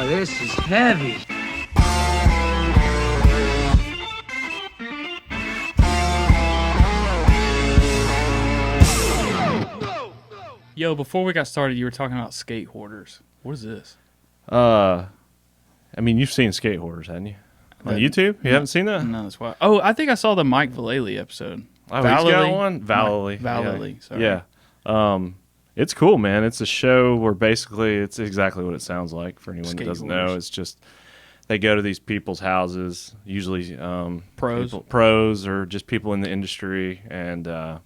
Oh, this is heavy. Yo, before we got started, you were talking about skate hoarders. What is this? I mean, you've seen Skate Hoarders, haven't you? On YouTube? You haven't seen that? No, that's why. Oh, I think I saw the Mike Vallely episode. Oh, he's got one? Vallely. Vallely, sorry. Yeah. It's cool, man. It's a show where basically it's exactly what it sounds like for anyone that doesn't know. It's just they go to these people's houses, usually pros or just people in the industry, and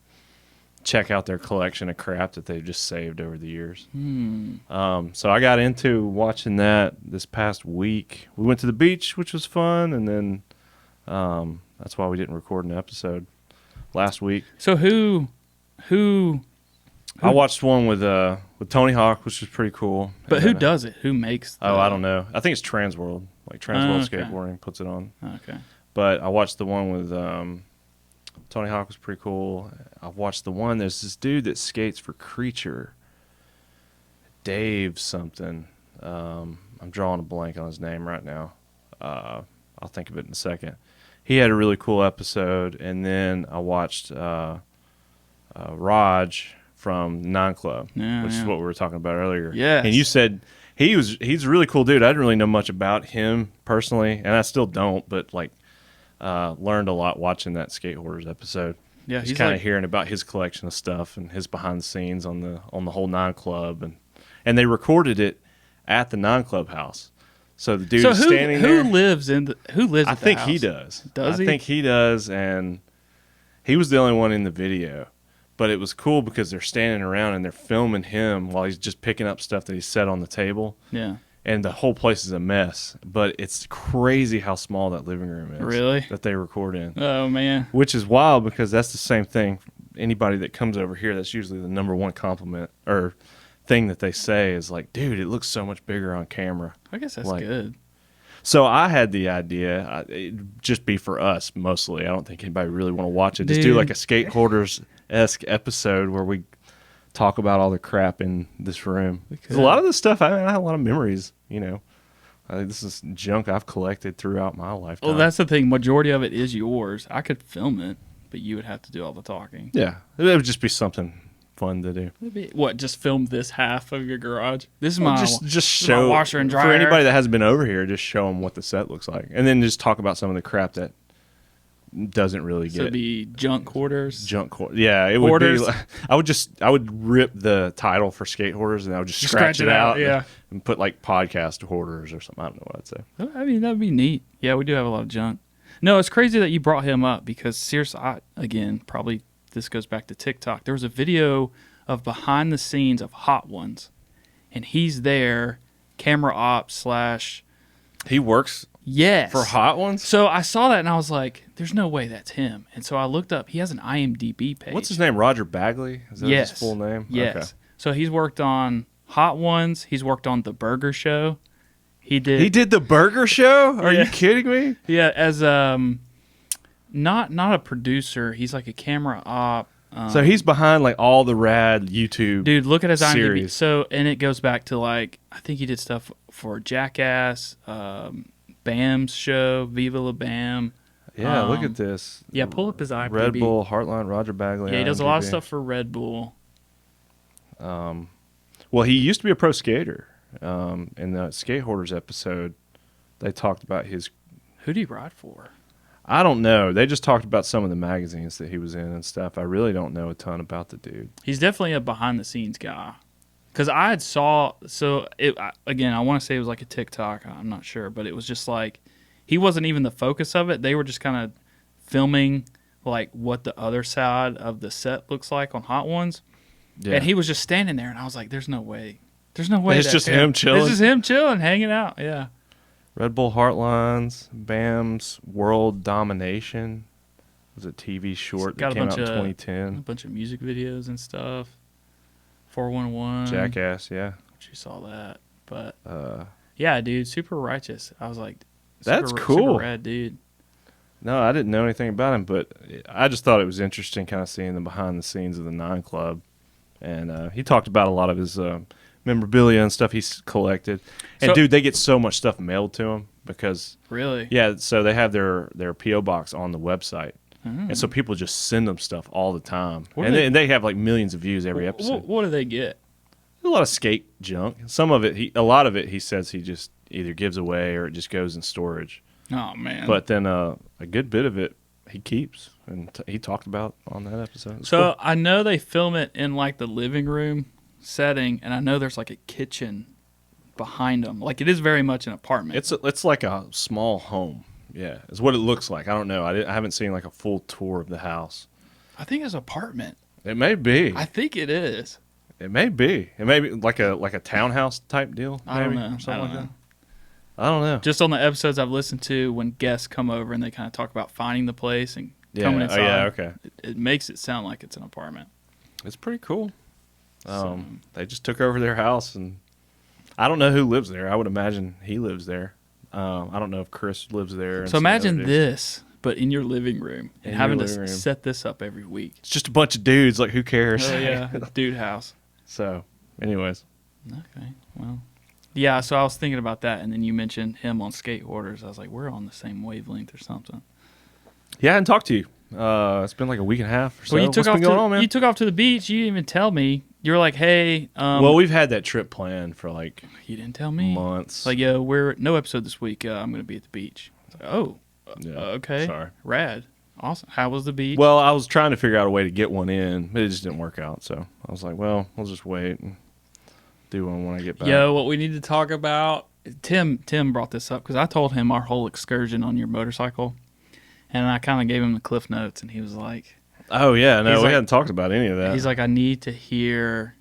check out their collection of crap that they've just saved over the years. So I got into watching that this past week. We went to the beach, which was fun, and then that's why we didn't record an episode last week. So who I watched one with Tony Hawk, which was pretty cool. But who does it? Who makes I don't know. I think it's Transworld. Like Transworld okay. Skateboarding puts it on. Okay. But I watched the one with Tony Hawk was pretty cool. I watched the one, there's this dude that skates for Creature. Dave something. I'm drawing a blank on his name right now. I'll think of it in a second. He had a really cool episode, and then I watched Raj from Nine Club, which is what we were talking about earlier. Yes. And you said he's a really cool dude. I didn't really know much about him personally, and I still don't, but like learned a lot watching that Skate Hoarders episode. Yeah, he's kind of hearing about his collection of stuff and his behind the scenes on the whole Nine Club, and they recorded it at the Nine Club house. So the dude is standing there. Who lives at the house? I think he does. Does he? I think he does, and he was the only one in the video. But it was cool because they're standing around and they're filming him while he's just picking up stuff that he set on the table. Yeah. And the whole place is a mess. But it's crazy how small that living room is. Really? That they record in. Oh, man. Which is wild because that's the same thing. Anybody that comes over here, that's usually the number one compliment or thing that they say is like, dude, it looks so much bigger on camera. I guess that's good. So I had the idea, it'd just be for us mostly. I don't think anybody really want to watch it. Just do like a Skate Hoarders-esque episode where we talk about all the crap in this room. Because a lot of this stuff, I have a lot of memories, you know. I think this is junk I've collected throughout my lifetime. Well, that's the thing. Majority of it is yours. I could film it, but you would have to do all the talking. Yeah. It would just be something fun to do. What, just film this half of your garage? This is my just show my washer and dryer. For anybody that hasn't been over here, just show them what the set looks like, and then just talk about some of the crap that doesn't really So it'd be junk hoarders. Yeah, it would be. I would rip the title for Skate Hoarders, and I would just scratch it out. Yeah, and put like podcast hoarders or something. I don't know what I'd say. I mean, that'd be neat. Yeah, we do have a lot of junk. No, it's crazy that you brought him up because seriously, probably this goes back to TikTok. There was a video of behind the scenes of Hot Ones, and he's there, camera op / He works for Hot Ones? So I saw that and I was like, there's no way that's him. And so I looked up, he has an IMDb page. What's his name? Roger Bagley? Is that his full name? Yes. Okay. So he's worked on Hot Ones. He's worked on The Burger Show. He did The Burger Show? Are you kidding me? Yeah, as not a producer. He's like a camera op. So he's behind like all the rad YouTube dude. Look at his IMDb. series. So and it goes back to like I think he did stuff for Jackass, Bam's show, Viva La Bam. Yeah, look at this. Yeah, pull up his IMDb. Red Bull, Heartline, Roger Bagley. Yeah, he does IMDb. a lot of stuff for Red Bull. Well, he used to be a pro skater. In the Skate Hoarders episode, they talked about his. Who'd he ride for? I don't know. They just talked about some of the magazines that he was in and stuff. I really don't know a ton about the dude. He's definitely a behind-the-scenes guy. Because I had saw... So, again, I want to say it was like a TikTok. I'm not sure. But it was just like... He wasn't even the focus of it. They were just kind of filming like what the other side of the set looks like on Hot Ones. Yeah. And he was just standing there. And I was like, there's no way. There's no way. It's just him chilling? This is him chilling, hanging out. Yeah. Red Bull Heartlines, Bam's World Domination was a TV short that came out in 2010. A bunch of music videos and stuff. 411. Jackass, yeah. You saw that. But, yeah, dude, super righteous. I was like, that's cool. Super rad, dude. No, I didn't know anything about him, but I just thought it was interesting kind of seeing the behind the scenes of the Nine Club. And he talked about a lot of his memorabilia and stuff he's collected. And dude, they get so much stuff mailed to him because really, yeah. So they have their PO box on the website, and so people just send them stuff all the time, and they have like millions of views every episode. What do they get? A lot of skate junk. Some of it, a lot of it, he says he just either gives away or it just goes in storage. Oh man! But then a good bit of it he keeps, and he talked about on that episode. So cool. I know they film it in like the living room setting, and I know there's like a kitchen behind them. Like it is very much an apartment. It's like a small home. Yeah, is what it looks like. I don't know. I haven't seen like a full tour of the house. I think it's an apartment. It may be. I think it is. It may be. It may be like a townhouse type deal. Maybe, I don't know. I don't know. Just on the episodes I've listened to, when guests come over and they kind of talk about finding the place and coming inside. Oh, yeah, okay. It makes it sound like it's an apartment. It's pretty cool. They just took over their house, and I don't know who lives there. I would imagine he lives there. I don't know if Chris lives there. So imagine this, but in your living room, and having to set this up every week. It's just a bunch of dudes. Like, who cares? Oh, yeah. Dude house. So, anyways. Okay, well. Yeah, so I was thinking about that, and then you mentioned him on skate orders. I was like, we're on the same wavelength or something. Yeah, I hadn't talked to you. It's been like a week and a half or so. Well, What's been going on, man? You took off to the beach. You didn't even tell me. You were like, hey. Well, we've had that trip planned for like you didn't tell me. Months. Like, yo, we're no episode this week. I'm going to be at the beach. I was like, oh, yeah, okay. Sorry. Rad. Awesome. How was the beach? Well, I was trying to figure out a way to get one in, but it just didn't work out. So I was like, well, we'll just wait and do one when I get back. Yo, what we need to talk about, Tim brought this up because I told him our whole excursion on your motorcycle, and I kind of gave him the cliff notes, and he was like, oh, yeah, no, we hadn't talked about any of that. He's like, I need to hear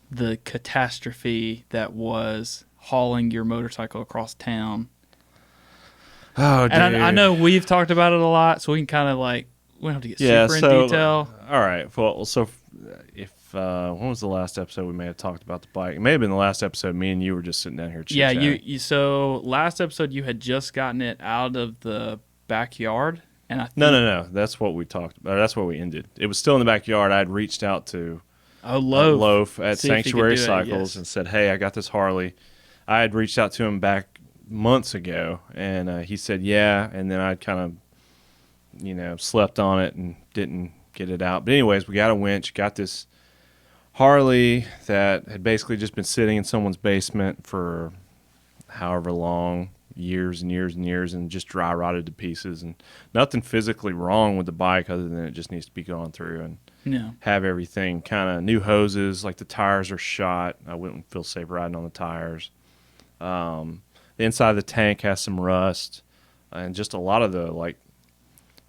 the catastrophe that was hauling your motorcycle across town. Oh, dude. And I know we've talked about it a lot, so we can kind of like, we don't have to get super in detail. All right. Well, so if when was the last episode we may have talked about the bike? It may have been the last episode. Me and you were just sitting down here chit-chatting. Yeah, you so last episode you had just gotten it out of the backyard. And I think No. That's what we talked about. That's where we ended. It was still in the backyard. I had reached out to Loaf at Sanctuary Cycles and said, hey, I got this Harley. I had reached out to him back months ago, and he said, yeah, and then I kind of, slept on it and didn't get it out. But anyways, we got a winch, got this Harley that had basically just been sitting in someone's basement for however long, years and years and years, and just dry rotted to pieces, and nothing physically wrong with the bike other than it just needs to be gone through and have everything kind of new hoses, like the tires are shot. I wouldn't feel safe riding on the tires. The inside of the tank has some rust, and just a lot of the like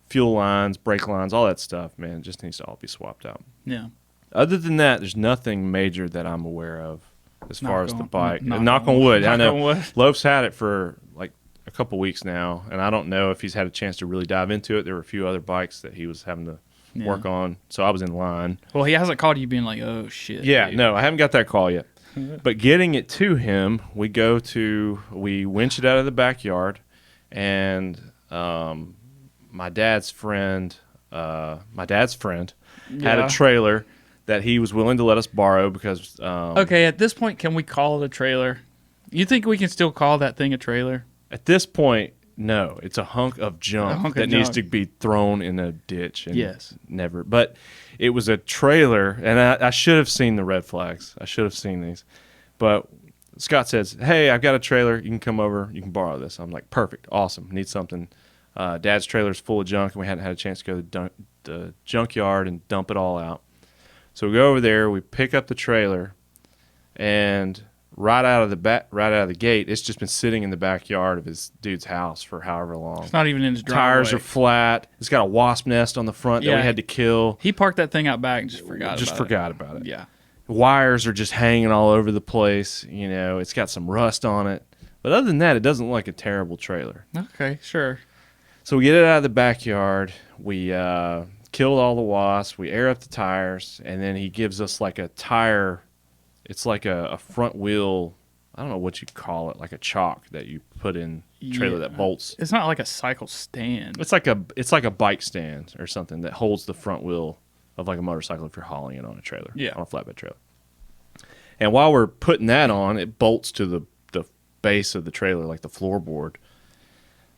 fuel lines, brake lines, all that stuff, man, it just needs to all be swapped out. Yeah. Other than that, there's nothing major that I'm aware of as far as the bike. Knock on wood. I know on wood. Loaf's had it for like a couple weeks now, and I don't know if he's had a chance to really dive into it. There were a few other bikes that he was having to work on, so I was in line. Well, he hasn't called you being like, oh, shit. Yeah, dude. No, I haven't got that call yet. But getting it to him, we winch it out of the backyard, and my dad's friend had a trailer that he was willing to let us borrow because... okay, at this point, can we call it a trailer? You think we can still call that thing a trailer? At this point, no. It's a hunk of junk that needs to be thrown in a ditch. And yes. Never. But it was a trailer, and I should have seen the red flags. I should have seen these. But Scott says, hey, I've got a trailer. You can come over. You can borrow this. I'm like, perfect. Awesome. Need something. Dad's trailer's full of junk, and we hadn't had a chance to go to the junkyard and dump it all out. So we go over there. We pick up the trailer, and right out of the gate, it's just been sitting in the backyard of his dude's house for however long. It's not even in his driveway. Tires are flat. It's got a wasp nest on the front that we had to kill. He parked that thing out back and just forgot about it. Yeah. Wires are just hanging all over the place. It's got some rust on it. But other than that, it doesn't look like a terrible trailer. Okay, sure. So we get it out of the backyard. We killed all the wasps. We air up the tires. And then he gives us like a tire. It's like a front wheel. I don't know what you call it, like a chock that you put in trailer that bolts. It's not like a cycle stand. It's like a bike stand or something that holds the front wheel of like a motorcycle if you're hauling it on a trailer, on a flatbed trailer. And while we're putting that on, it bolts to the base of the trailer, like the floorboard.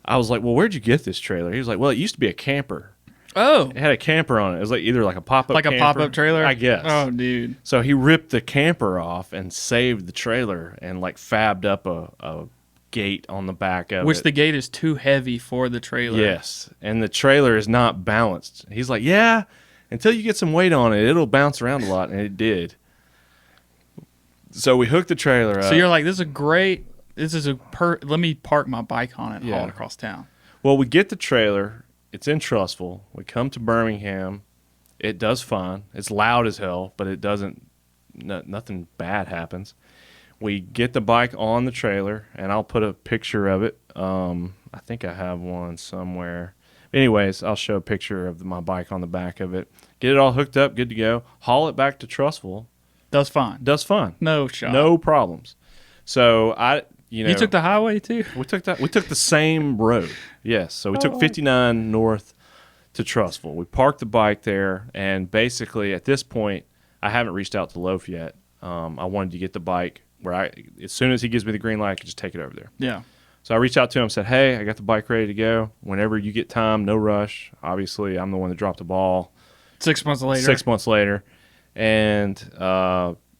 I was like, well, where'd you get this trailer? He was like, well, it used to be a camper. Oh. It had a camper on it. It was like either like a pop-up Like camper, a pop-up trailer? I guess. Oh, dude. So he ripped the camper off and saved the trailer and like fabbed up a gate on the back of it. Which the gate is too heavy for the trailer. Yes. And the trailer is not balanced. He's like, yeah, until you get some weight on it, it'll bounce around a lot. And it did. So we hooked the trailer up. So you're like, let me park my bike on it and haul it across town. Well, we get the trailer. It's in Trussville. We come to Birmingham. It does fine. It's loud as hell, but it doesn't, nothing bad happens. We get the bike on the trailer, and I'll put a picture of it. I think I have one somewhere. Anyways, I'll show a picture of my bike on the back of it. Get it all hooked up, good to go. Haul it back to Trussville. Does fine. Does fine. No shot. No problems. So you took the highway too? We took the same road. Yes. So we took 59 north to Trussville. We parked the bike there, and basically at this point, I haven't reached out to Loaf yet. I wanted to get the bike where as soon as he gives me the green light, I can just take it over there. Yeah. So I reached out to him and said, hey, I got the bike ready to go. Whenever you get time, no rush. Obviously, I'm the one that dropped the ball. 6 months later. And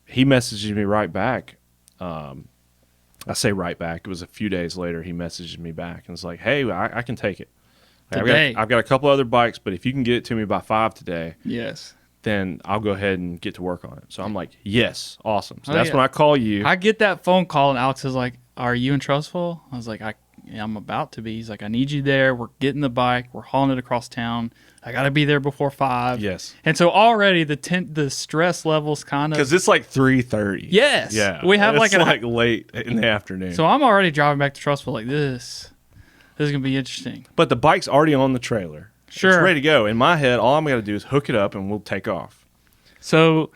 he messaged me right back. I say right back. It was a few days later. He messaged me back and was like, hey, I can take it. Today. I've got a couple other bikes, but if you can get it to me by 5 today, yes, then I'll go ahead and get to work on it. So I'm like, yes, awesome. So that's when I call you. I get that phone call, and Alex is like, are you in Trussville? I was like, I'm about to be. He's like, I need you there. We're getting the bike. We're hauling it across town. I got to be there before 5. Yes. And so already the stress levels kind of. Because it's like 3:30. Yes. Yeah. We have it's like late in the afternoon. So I'm already driving back to Trussville like this. This is going to be interesting. But the bike's already on the trailer. Sure. It's ready to go. In my head, all I'm going to do is hook it up and we'll take off. So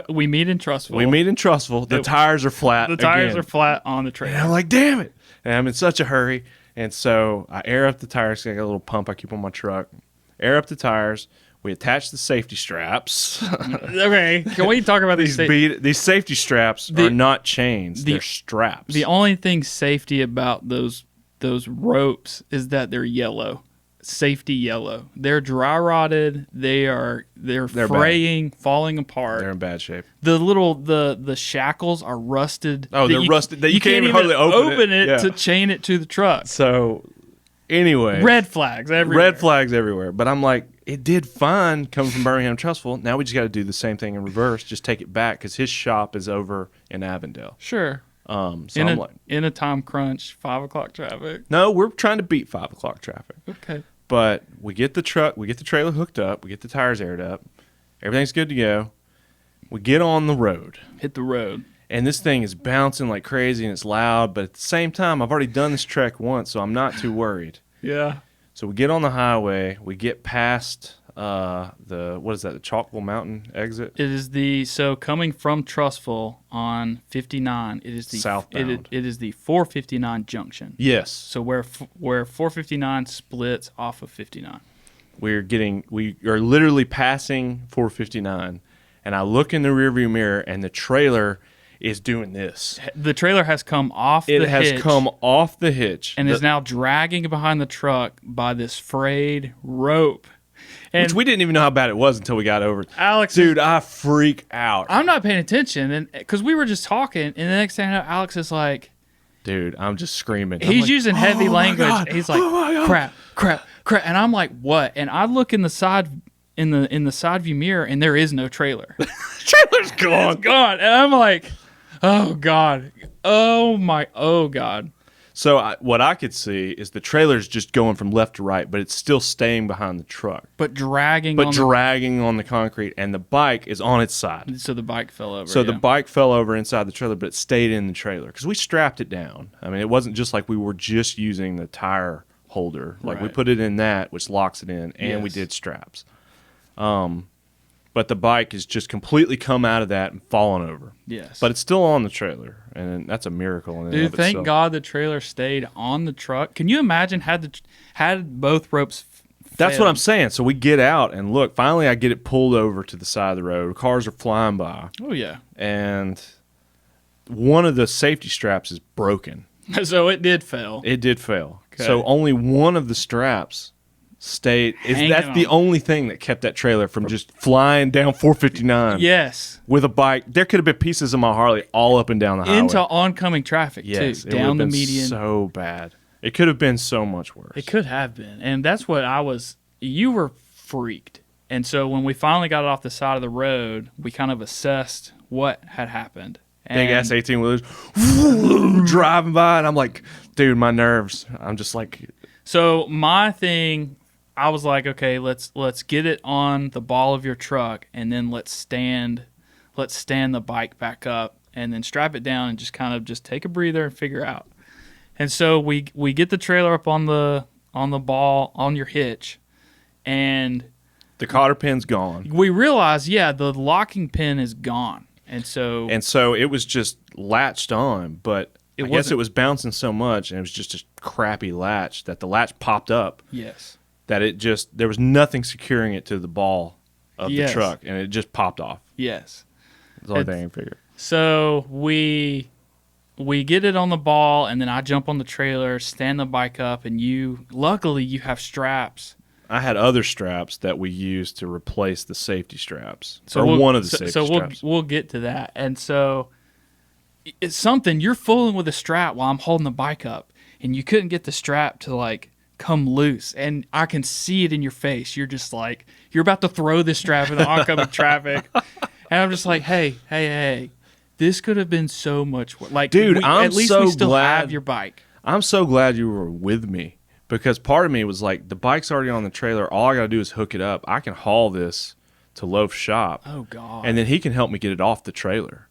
we meet in Trussville. The tires are flat. The tires are flat on the trailer. And I'm like, damn it. And I'm in such a hurry. And so I air up the tires. I got a little pump I keep on my truck. Air up the tires. We attach the safety straps. Okay. Can we talk about these? These safety straps are not chains. They're straps. The only thing safety about those ropes is that they're yellow. Safety yellow. They're dry rotted. They're fraying, falling apart. They're in bad shape. The shackles are rusted. Oh, they're rusted. You can't even hardly open it to chain it to the truck. So anyway, red flags everywhere. But I'm like, it did fine coming from Birmingham to Trussville. Now we just got to do the same thing in reverse. Just take it back because his shop is over in Avondale. Sure. So in a time crunch, 5 o'clock traffic. No, we're trying to beat 5 o'clock traffic. Okay. But we get the trailer hooked up, we get the tires aired up, everything's good to go. We get on the road. Hit the road. And this thing is bouncing like crazy and it's loud, but at the same time, I've already done this trek once, so I'm not too worried. Yeah. So we get on the highway, we get past the Chalkville Mountain exit? It is coming from Trussville on 59, it is the southbound. It is the 459 junction. Yes. So where 459 splits off of 59. We are literally passing 459, and I look in the rearview mirror, and the trailer is doing this. The trailer has come off the hitch. It has come off the hitch. And is now dragging behind the truck by this frayed rope. Which we didn't even know how bad it was until we got over. Dude, I freak out. I'm not paying attention, and because we were just talking, and the next thing I know, Alex is like, dude, I'm just screaming. He's using heavy language. He's like, crap, and I'm like, what? And I look in the side view mirror, and there is no trailer. Trailer's gone. It's gone, and I'm like, oh god, oh god. So what I could see is the trailer's just going from left to right, but it's still staying behind the truck. But dragging on the concrete, and the bike is on its side. So the bike fell over. So the bike fell over inside the trailer, but it stayed in the trailer because we strapped it down. I mean, it wasn't just like we were just using the tire holder. Like we put it in that, which locks it in, and we did straps. But the bike has just completely come out of that and fallen over. Yes. But it's still on the trailer, and that's a miracle. Dude, thank God the trailer stayed on the truck. Can you imagine had both ropes That's what I'm saying. So we get out and look. Finally, I get it pulled over to the side of the road. Cars are flying by. Oh yeah. And one of the safety straps is broken. So it did fail. It did fail. Okay. So only one of the straps stayed. That's the only thing that kept that trailer from just flying down 459. Yes. With a bike. There could have been pieces of my Harley all up and down the highway. Into oncoming traffic, yes, too. Down the median. So bad. It could have been so much worse. It could have been. And that's what you were freaked. And so when we finally got off the side of the road, we kind of assessed what had happened. Big ass 18-wheelers driving by, and I'm like, dude, my nerves. I'm just like. So my thing, I was like, okay, let's get it on the ball of your truck, and then let's stand the bike back up, and then strap it down, and just kind of just take a breather and figure out. And so we get the trailer up on the ball on your hitch, and the cotter pin's gone. We realize, the locking pin is gone. And so it was just latched on, but I guess it was bouncing so much, and it was just a crappy latch that the latch popped up. Yes. That there was nothing securing it to the ball of the truck, and it just popped off. Yes. That's the only thing I can figure. So we get it on the ball, and then I jump on the trailer, stand the bike up, and luckily you have straps. I had other straps that we used to replace the safety straps. One of the safety straps. So we'll get to that. And so it's something, you're fooling with a strap while I'm holding the bike up, and you couldn't get the strap to like come loose. And I can see it in your face. You're just like, you're about to throw this strap in the oncoming traffic. And I'm just like, hey, this could have been so much worse. Like, dude, at least we still have your bike. I'm so glad you were with me. Because part of me was like, the bike's already on the trailer. All I got to do is hook it up. I can haul this to Loaf's shop. Oh, God. And then he can help me get it off the trailer.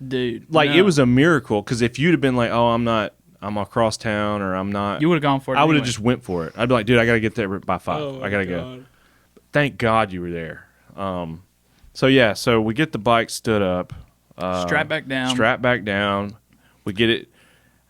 Dude. It was a miracle. Because if you'd have been like, I'm across town or I'm not. You would have gone for it I would have just went for it. I'd be like, dude, I got to get there by 5. Oh, I got to go. Thank God you were there. So we get the bike stood up. Strap back down. We get it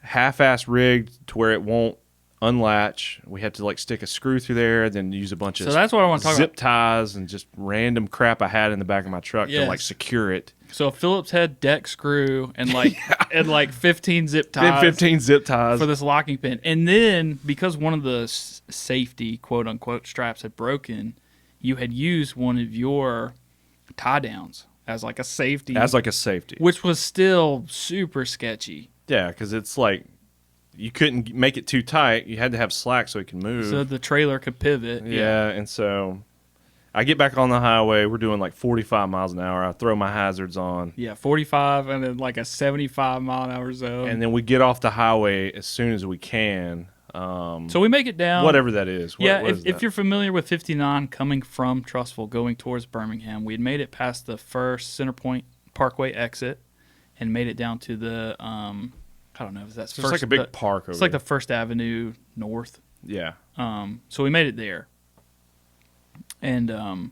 half-ass rigged to where it won't unlatch. We had to like stick a screw through there, then use a bunch of that's what I want to talk zip ties and just random crap I had in the back of my truck to like secure it. So a Phillips head deck screw and like 15 zip ties. Then 15 zip ties for this locking pin. And then because one of the safety quote unquote straps had broken, you had used one of your tie downs as like a safety. Which was still super sketchy. Yeah, because it's like you couldn't make it too tight. You had to have slack so it could move. So the trailer could pivot. Yeah, and so I get back on the highway. We're doing like 45 miles an hour. I throw my hazards on. Yeah, 45 and then like a 75 mile an hour zone. And then we get off the highway as soon as we can. So we make it down. Whatever that is. If you're familiar with 59 coming from Trussville going towards Birmingham, we had made it past the first Centerpoint Parkway exit and made it down to the I don't know if that's first. It's like a big park over It's like the First Avenue North. Yeah. So we made it there. And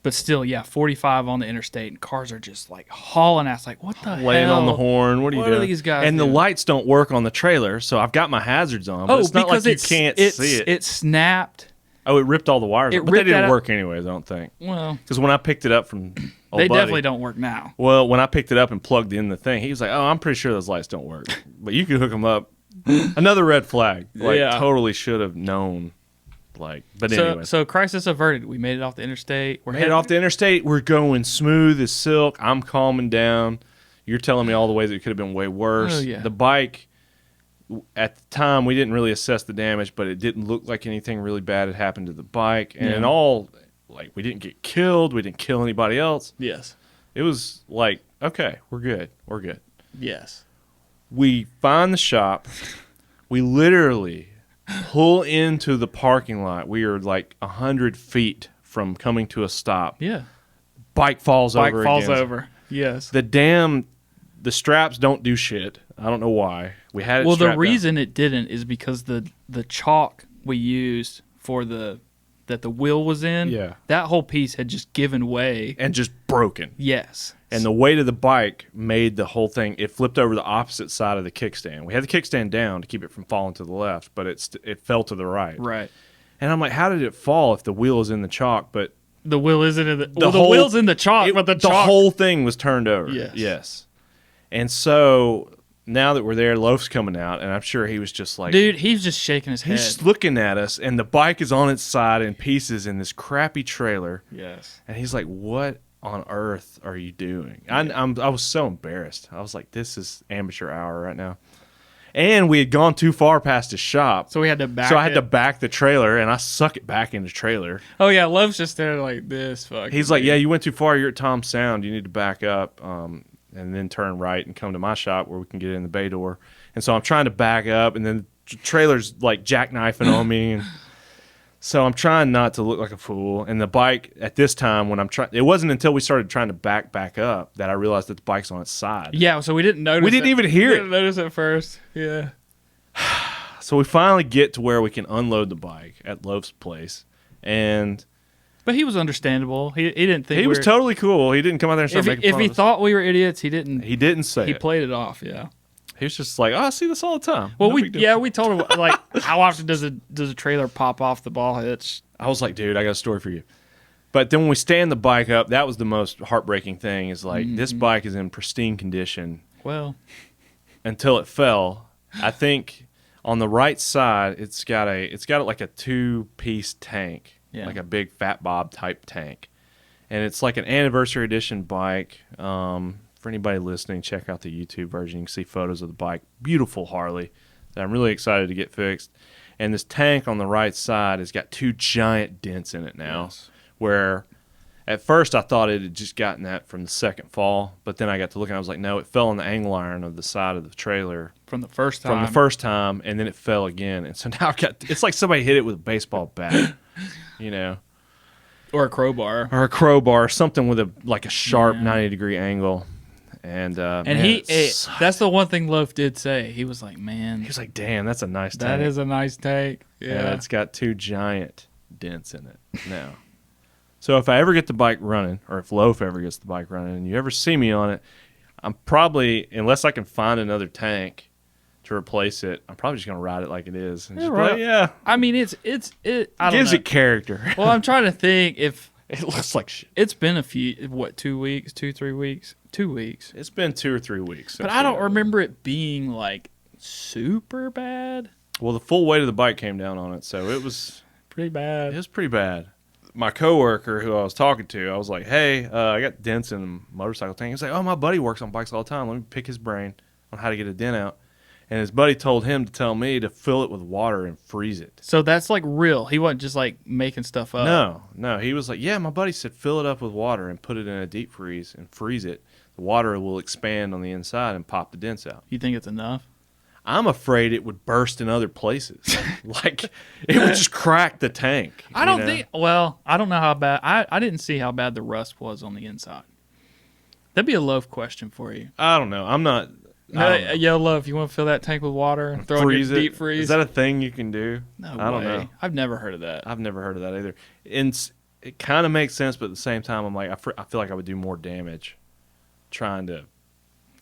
but still, 45 on the interstate, and cars are just like hauling ass. Like, what the hell? Laying on the horn. What are you doing? What are these guys and doing? The lights don't work on the trailer, so I've got my hazards on. But it's not like you can't see it. It snapped. Oh, it ripped all the wires. But they didn't work anyways, I don't think. Well, because when I picked it up from they definitely don't work now. Well, when I picked it up and plugged in the thing, he was like, "Oh, I'm pretty sure those lights don't work, but you can hook them up." Another red flag. Totally should have known. But anyway. So crisis averted. We made it off the interstate. We're headed off the interstate. We're going smooth as silk. I'm calming down. You're telling me all the ways it could have been way worse. Oh, yeah. The bike, at the time, we didn't really assess the damage, but it didn't look like anything really bad had happened to the bike. And in all, we didn't get killed. We didn't kill anybody else. Yes. It was like, okay, we're good. We're good. Yes. We find the shop. We literally pull into the parking lot. We are like 100 feet from coming to a stop. Yeah. Bike falls over. Yes. The straps don't do shit. I don't know why. We had it Well, the strapped reason down. it didn't is because the chalk we used for that the wheel was in, that whole piece had just given way. And just broken. Yes. And the weight of the bike made the whole thing, it flipped over the opposite side of the kickstand. We had the kickstand down to keep it from falling to the left, but it fell to the right. Right. And I'm like, how did it fall if the wheel is in the chalk? But the wheel isn't in the wheel's in the chalk, but the whole thing was turned over. Yes. And so now that we're there, Loaf's coming out, and I'm sure he was just like, dude, he's just shaking his head. He's just looking at us, and the bike is on its side in pieces in this crappy trailer. Yes. And he's like, what on earth are you doing? I was so embarrassed. I was like, this is amateur hour right now. And we had gone too far past his shop. So we had to back I had to back the trailer, and I suck it back in the trailer. Oh, yeah. Love's just there like this. He's like, yeah, you went too far. You're at Tom's Sound. You need to back up and then turn right and come to my shop where we can get in the bay door. And so I'm trying to back up, and then the trailer's like jackknifing on me. And so I'm trying not to look like a fool. And the bike at this time, when I'm trying, it wasn't until we started trying to back up that I realized that the bike's on its side. Yeah, so we didn't notice. We didn't even hear it. Didn't notice it first. Yeah. So we finally get to where we can unload the bike at Loaf's place, but he was understandable. He didn't think he was totally cool. He didn't come out there and start making fun of us. If he thought we were idiots, he didn't. He didn't say He played it off. Yeah. He was just like, "Oh, I see this all the time." Well, we told him like, how often does a trailer pop off the ball hitch? I was like, "Dude, I got a story for you." But then when we stand the bike up, that was the most heartbreaking thing. Is like this bike is in pristine condition. Well, until it fell, I think on the right side it's got like a 2-piece tank, like a big Fat Bob type tank, and it's like an anniversary edition bike. For anybody listening, check out the YouTube version. You can see photos of the bike. Beautiful Harley that I'm really excited to get fixed. And this tank on the right side has got 2 giant dents in it now, where at first I thought it had just gotten that from the second fall, but then I got to look and I was like, no, it fell on the angle iron of the side of the trailer. From the first time, and then it fell again. And so now it's like somebody hit it with a baseball bat, Or a crowbar. Something with a sharp 90-degree angle. And that's the one thing Loaf did say. He was like, man. He was like, damn, that's a nice tank. That is a nice tank. Yeah. And it's got 2 giant dents in it now. So if I ever get the bike running, or if Loaf ever gets the bike running, and you ever see me on it, I'm probably, unless I can find another tank to replace it, I'm probably just going to ride it like it is. And I mean, it gives it character. Well, I'm trying to think if it looks like shit. It's been a few, 2 weeks, 3 weeks? 2 weeks. It's been 2 or 3 weeks. But I don't remember it being like super bad. Well, the full weight of the bike came down on it, so it was pretty bad. It was pretty bad. My coworker who I was talking to, I was like, hey, I got dents in the motorcycle tank. He was like, oh, my buddy works on bikes all the time. Let me pick his brain on how to get a dent out. And his buddy told him to tell me to fill it with water and freeze it. So that's like real. He wasn't just like making stuff up. No. He was like, yeah, my buddy said fill it up with water and put it in a deep freeze and freeze it. The water will expand on the inside and pop the dents out. You think it's enough? I'm afraid it would burst in other places. Like, it would just crack the tank. I don't know how bad. I didn't see how bad the rust was on the inside. That'd be a Loaf question for you. I don't know. I'm not. Yo, Loaf, you want to fill that tank with water and throw it in deep freeze? Is that a thing you can do? No I don't know. I've never heard of that. I've never heard of that either. And it kind of makes sense, but at the same time, I'm like, I feel like I would do more damage trying to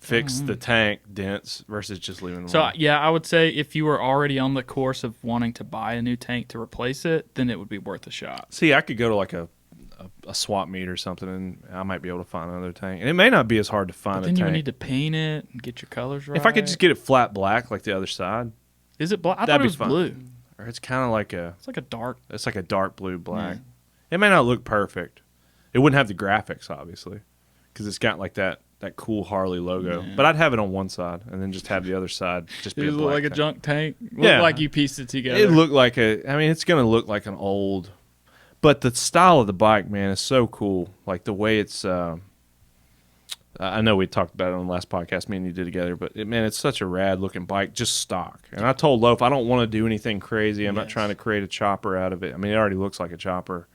fix the tank dents versus just leaving it alone. So, yeah, I would say if you were already on the course of wanting to buy a new tank to replace it, then it would be worth a shot. See, I could go to like a swap meet or something, and I might be able to find another tank. And it may not be as hard to find a tank. Then you would need to paint it and get your colors right. If I could just get it flat black like the other side. Is it black? I thought it was blue. Or it's kind of like It's like a dark. It's like a dark blue black. Yeah. It may not look perfect. It wouldn't have the graphics, obviously, because it's got like that cool Harley logo. Yeah. But I'd have it on one side and then just have the other side just be a black look like tank. A junk tank? Look like you pieced it together. It looked like it's going to look like an old... But the style of the bike, man, is so cool. Like the way it's... I know we talked about it on the last podcast me and you did together, but it's such a rad-looking bike, just stock. And I told Loaf, I don't want to do anything crazy. I'm not trying to create a chopper out of it. I mean, it already looks like a chopper,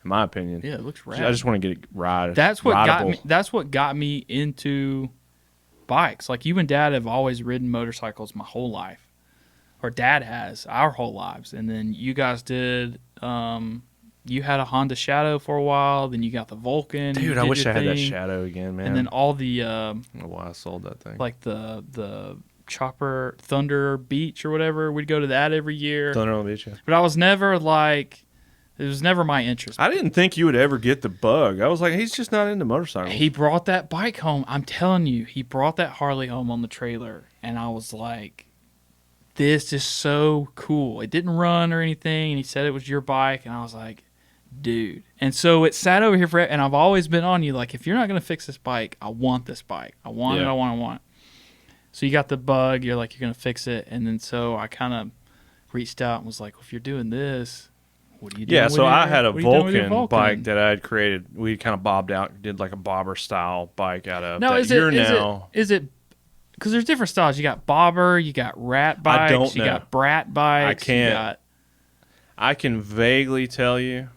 in my opinion. Yeah, it looks rad. I just want to get it rideable. That's what got me into bikes. Like, you and Dad have always ridden motorcycles my whole life. Or Dad has, our whole lives. And then you guys did... you had a Honda Shadow for a while, then you got the Vulcan. Dude, I wish I had that Shadow again, man. And then all the... I don't know why I sold that thing. Like the Chopper Thunder Beach or whatever. We'd go to that every year. Thunder on the Beach, yeah. But I was never like, it was never my interest. I didn't think you would ever get the bug. I was like, he's just not into motorcycles. He brought that bike home. I'm telling you, he brought that Harley home on the trailer. And I was like, this is so cool. It didn't run or anything. And he said it was your bike. And I was like, dude. And so it sat over here forever. And I've always been on you, like, if you're not going to fix this bike, I want this bike. I want it. I want it. So you got the bug. You're like, you're going to fix it. And then so I kind of reached out and was like, well, if you're doing this, what are you doing? Yeah, so I had a Vulcan bike that I had created. We kind of bobbed out, did like a bobber style bike out of now, that. Is it because there's different styles? You got bobber, you got rat bikes, I don't know. You got brat bikes. I can't. I can vaguely tell you,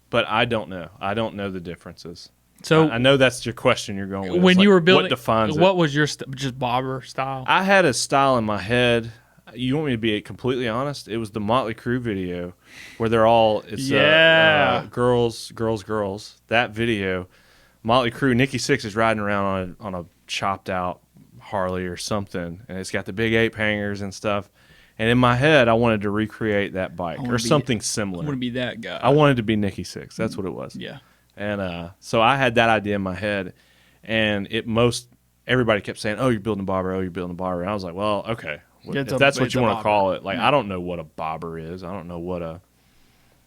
but I don't know. I don't know the differences. So I know that's your question you're going with. When you were building, what defines what was your just bobber style? I had a style in my head. You want me to be completely honest? It was the Motley Crue video where they're all girls. That video, Motley Crue, Nikki Sixx is riding around on a chopped out Harley or something, and it's got the big ape hangers and stuff. And in my head, I wanted to recreate that bike or something similar. I want to be that guy. I wanted to be Nikki Sixx. That's what it was. Yeah. And so I had that idea in my head, and everybody kept saying, "Oh, you're building a bobber. Oh, you're building a bobber." And I was like, "Well, okay." If that's what you want to call it. Like, I don't know what a bobber is. I don't know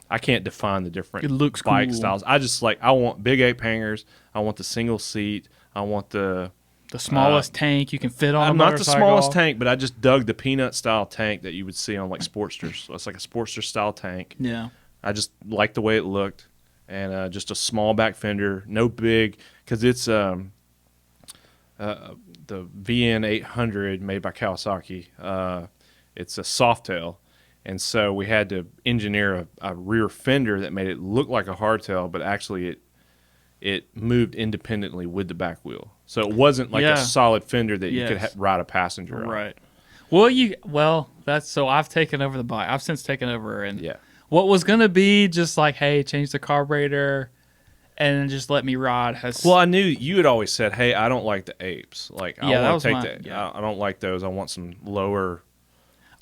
I can't define the different bike styles. I just I want big ape hangers. I want the single seat. I want the smallest tank you can fit on. I'm not the smallest tank, but I just dug the peanut style tank that you would see on like Sportsters. So it's like a Sportster style tank. Yeah. I just liked the way it looked, and just a small back fender, no big, because it's the VN 800 made by Kawasaki. It's a Softail, and so we had to engineer a rear fender that made it look like a hardtail, but actually it moved independently with the back wheel. So it wasn't like a solid fender that you could ride a passenger on. Right. Well, that's so I've taken over the bike. I've since taken over, and what was gonna be just like, hey, change the carburetor and just let me ride. Well, I knew you had always said, "Hey, I don't like the apes. Like, I want to take that. I don't like those. I want some lower."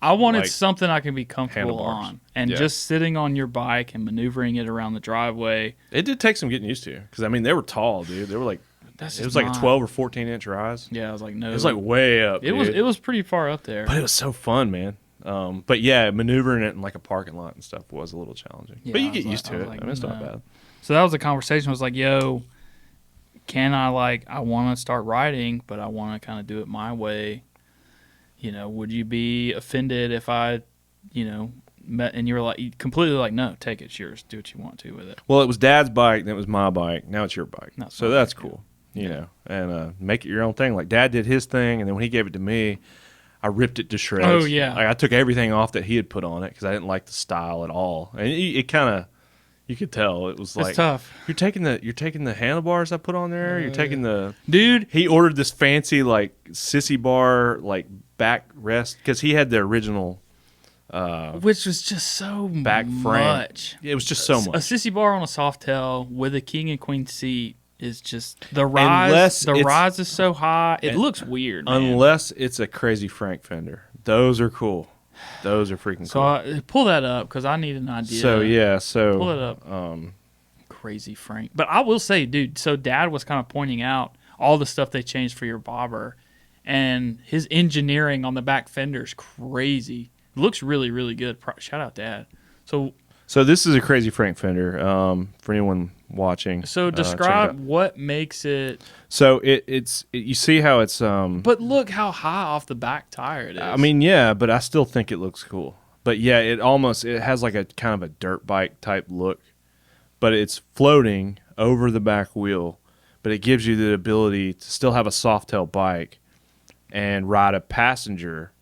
I wanted something I can be comfortable on, and just sitting on your bike and maneuvering it around the driveway. It did take some getting used to, because I mean they were tall, dude. They were like, it was like a 12 or 14-inch rise. Yeah, I was like, no, it was like way up. It was pretty far up there, but it was so fun, man. But yeah, maneuvering it in like a parking lot and stuff was a little challenging. Yeah, but you get used to it. I mean, it's not bad. So that was the conversation. I was like, yo, can I I want to start riding, but I want to kind of do it my way. Would you be offended if I, met, and you were like, completely like, no, take it. It's yours. Do what you want to with it. Well, it was Dad's bike, then it was my bike. Now it's your bike. So that's cool, you know, and make it your own thing. Like Dad did his thing, and then when he gave it to me, I ripped it to shreds. Oh, yeah. I took everything off that he had put on it because I didn't like the style at all. And it kind of, you could tell it was like, it's tough. You're taking the handlebars I put on there. You're taking the dude. He ordered this fancy like sissy bar like backrest because he had the original, which was just so back frame. Much. It was just so much. A sissy bar on a Softail with a king and queen seat is just the rise. The rise is so high. It looks weird. Man. Unless it's a Crazy Frank fender, those are cool. Those are freaking cool. So pull that up because I need an idea. So pull it up. Crazy Frank. But I will say, dude. So Dad was kind of pointing out all the stuff they changed for your bobber, and his engineering on the back fender is crazy. It looks really, really good. Shout out, Dad. So this is a Crazy Frank fender. For anyone watching. So describe what makes it. So it's you see how it's. But look how high off the back tire it is. I mean, yeah, but I still think it looks cool. But yeah, it has like a kind of a dirt bike type look, but it's floating over the back wheel. But it gives you the ability to still have a Softail bike and ride a passenger,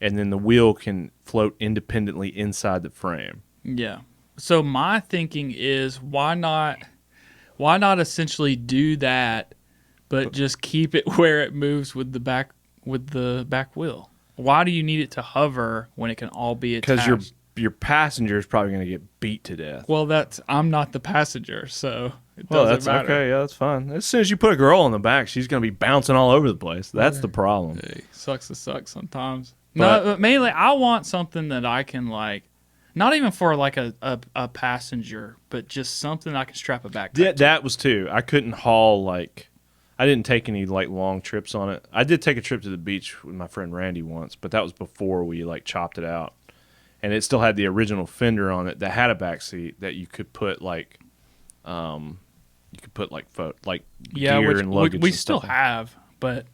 and then the wheel can float independently inside the frame. Yeah. So my thinking is why not essentially do that, but just keep it where it moves with the back wheel? Why do you need it to hover when it can all be attached? your passenger is probably going to get beat to death. Well, I'm not the passenger, so it well, doesn't that's matter. Okay. Yeah, that's fine. As soon as you put a girl in the back, she's going to be bouncing all over the place. That's the problem. Hey, sucks to suck sometimes. But, no, but mainly I want something that I can like, not even for like a passenger, but just something I can strap a backpack. Yeah, that was too. I couldn't haul like. I didn't take any like long trips on it. I did take a trip to the beach with my friend Randy once, but that was before we like chopped it out, and it still had the original fender on it that had a back seat that you could put like, gear and luggage. We still have, but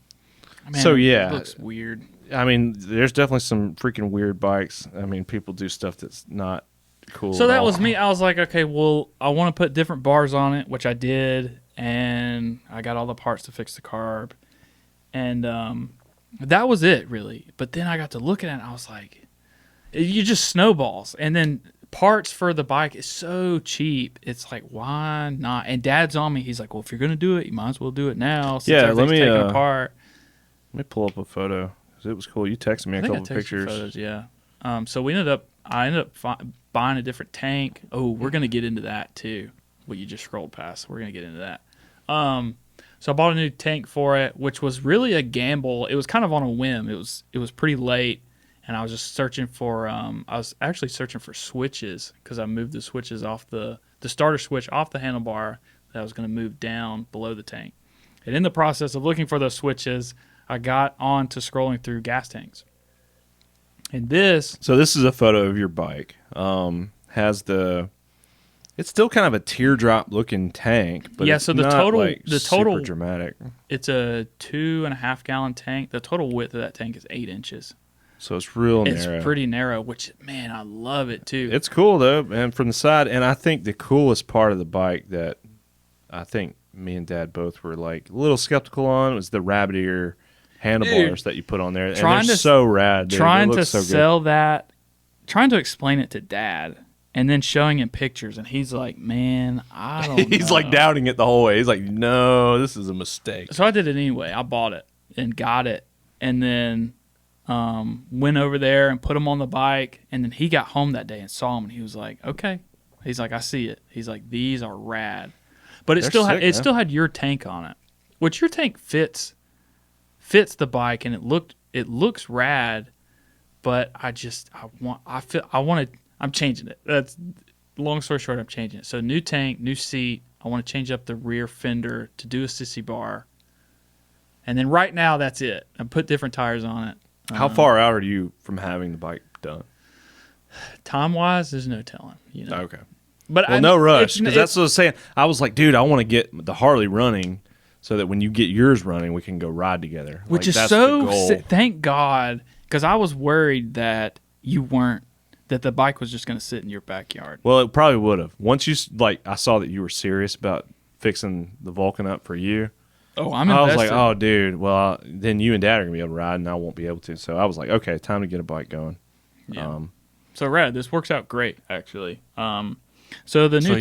man, so yeah, it looks weird. I mean, there's definitely some freaking weird bikes. I mean, people do stuff that's not cool. So that was me. I was like, okay, well, I want to put different bars on it, which I did. And I got all the parts to fix the carb. And that was it, really. But then I got to looking at it, and I was like, you just snowballs. And then parts for the bike is so cheap. It's like, why not? And Dad's on me. He's like, well, if you're going to do it, you might as well do it now. Since let me taken apart. Let me pull up a photo because it was cool. You texted me a couple of pictures. Photos, yeah. So I ended up buying a different tank. Oh, we're going to get into that, too. What you just scrolled past. We're going to get into that. So I bought a new tank for it, which was really a gamble. It was kind of on a whim. It was pretty late, and I was just searching for switches because I moved the switches off the starter switch off the handlebar that I was going to move down below the tank. And in the process of looking for those switches, I got on to scrolling through gas tanks. And So this is a photo of your bike. It's still kind of a teardrop looking tank, but it's so the not total super dramatic. It's a 2.5 gallon tank. The total width of that tank is 8 inches. So it's real narrow. It's pretty narrow, which man, I love it too. It's cool though, and from the side, and I think the coolest part of the bike that I think me and Dad both were like a little skeptical on was the rabbit ear handlebars that you put on there, and they're so rad. Dude. Trying to sell that, trying to explain it to Dad. And then showing him pictures, and he's like, man, I don't know. He's like doubting it the whole way. He's like, no, this is a mistake. So I did it anyway. I bought it and got it, and then went over there and put him on the bike. And then he got home that day and saw him, and he was like, okay. He's like, I see it. He's like, these are rad. But it still had your tank on it, which your tank fits the bike, and it looks rad. But I'm changing it. That's long story short. I'm changing it. So new tank, new seat. I want to change up the rear fender to do a sissy bar. And then right now, that's it. I put different tires on it. How far out are you from having the bike done? Time wise, there's no telling. Okay. But no rush, because that's what I was saying. I was like, dude, I want to get the Harley running so that when you get yours running, we can go ride together. Which is so. Thank God, because I was worried that you weren't. That the bike was just going to sit in your backyard. Well, it probably would have. Once you I saw that you were serious about fixing the Vulcan up for you. Oh, I'm invested. I was like, oh, dude. Well, then you and Dad are going to be able to ride, and I won't be able to. So I was like, okay, time to get a bike going. Yeah. So rad. This works out great, actually. So the new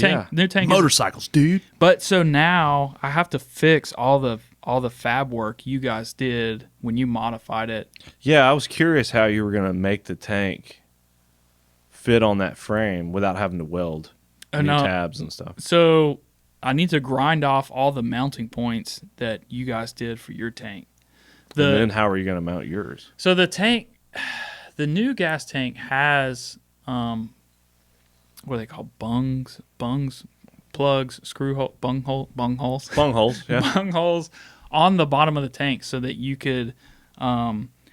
tank, motorcycles, dude. But so now I have to fix all the fab work you guys did when you modified it. Yeah, I was curious how you were going to make the tank fit on that frame without having to weld new tabs and stuff. So I need to grind off all the mounting points that you guys did for your tank. And then how are you going to mount yours? So the tank, the new gas tank has what are they called? Bungs, plugs, screw hole, bung holes, yeah, bung holes on the bottom of the tank so that you could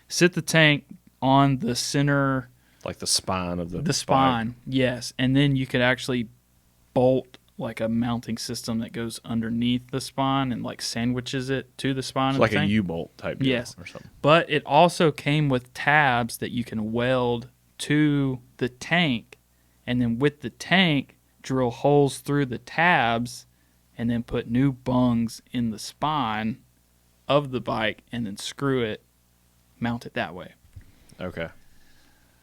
sit the tank on the center. Like the spine of the spine, yes. And then you could actually bolt like a mounting system that goes underneath the spine and like sandwiches it to the spine of the tank. Like a U-bolt type deal or something. But it also came with tabs that you can weld to the tank, and then with the tank, drill holes through the tabs and then put new bungs in the spine of the bike and then screw it, mount it that way. Okay.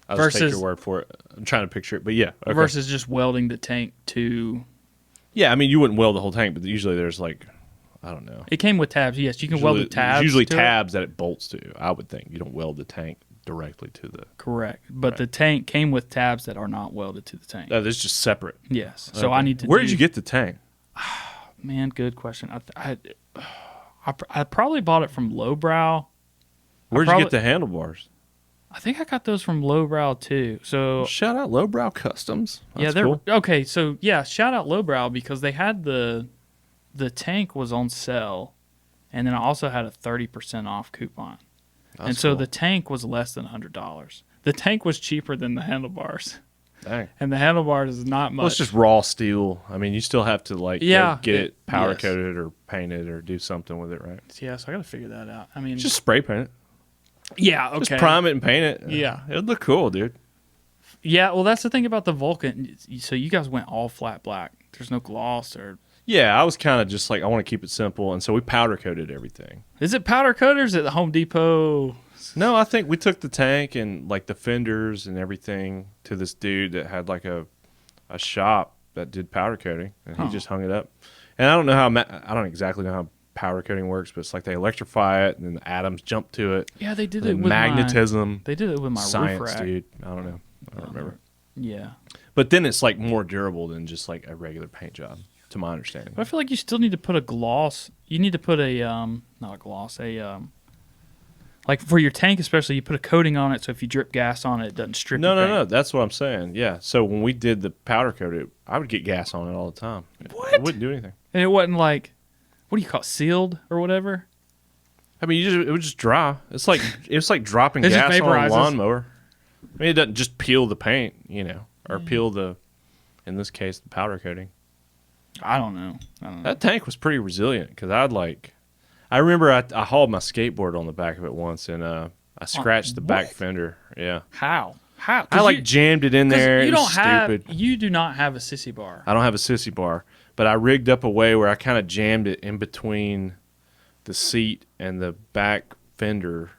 I'll just take your word for it. I'm trying to picture it, but yeah. Okay. Versus just welding the tank to... Yeah, I mean, you wouldn't weld the whole tank, but usually there's like, I don't know. It came with tabs, yes. You can weld the tabs. Usually tabs that it bolts to, I would think. You don't weld the tank directly to the. Correct, but the tank came with tabs that are not welded to the tank. Oh, this is just separate. Yes, so I need to. Where did you get the tank? Man, good question. I probably bought it from Lowbrow. Where'd you get the handlebars? I think I got those from Lowbrow too. So shout out Lowbrow Customs. That's they're cool. Okay. So yeah, shout out Lowbrow because they had the tank was on sale, and then I also had a 30% off coupon, and so the tank was less than $100. The tank was cheaper than the handlebars. Dang. And the handlebars is not much. Well, it's just raw steel. I mean, you still have to get it powder coated or painted or do something with it, right? Yeah, so I got to figure that out. I mean, just spray paint it. Yeah, okay. Just prime it and paint it. Yeah. It'd look cool, dude. Yeah, well, that's the thing about the Vulcan. So you guys went all flat black. There's no gloss or... Yeah, I was kind of just like, I want to keep it simple, and so we powder coated everything. Is it powder coated or is it the Home Depot? No, I think we took the tank and like the fenders and everything to this dude that had like a shop that did powder coating, and he just hung it up. And I don't know how, I don't exactly know how powder coating works, but it's like they electrify it and then the atoms jump to it. Yeah, they did it with magnetism. They did it with my science, roof rack. dude. I don't know. I don't remember. Yeah. But then it's like more durable than just like a regular paint job, to my understanding. But I feel like you still need to put a gloss. You need to put a not a gloss, like for your tank especially, you put a coating on it so if you drip gas on it, it doesn't strip. No. That's what I'm saying. Yeah. So when we did the powder coat, I would get gas on it all the time. What? It wouldn't do anything. And it wasn't like, what do you call it, sealed or whatever? I mean, it would just dry. It's like dropping gas on a lawnmower. I mean, it doesn't just peel the paint, or peel the, in this case, the powder coating. I don't know. That tank was pretty resilient because I remember I hauled my skateboard on the back of it once and I scratched the back fender. Yeah. How? I jammed it in there. You do not have a sissy bar. I don't have a sissy bar, but I rigged up a way where I kind of jammed it in between the seat and the back fender.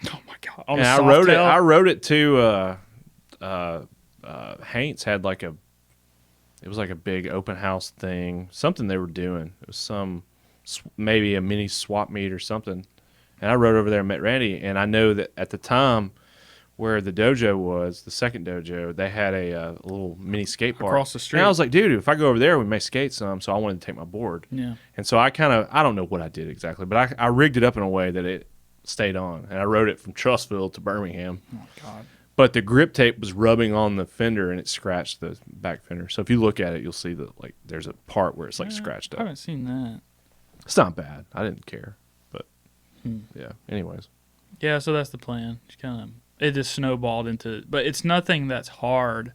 Oh my god! And I wrote it to Haints had it was like a big open house thing, something they were doing. It was maybe a mini swap meet or something. And I rode over there and met Randy, and I know that at the time where the dojo was, the second dojo, they had a little mini skate park across the street. And I was like, dude, if I go over there, we may skate some. So I wanted to take my board. Yeah. And so I don't know what I did exactly, but I rigged it up in a way that it stayed on. And I rode it from Trussville to Birmingham. Oh, my God. But the grip tape was rubbing on the fender, and it scratched the back fender. So if you look at it, you'll see that there's a part where it's scratched up. I haven't seen that. It's not bad. I didn't care. But, yeah. Anyways. Yeah, so that's the plan. It just snowballed into, but it's nothing that's hard.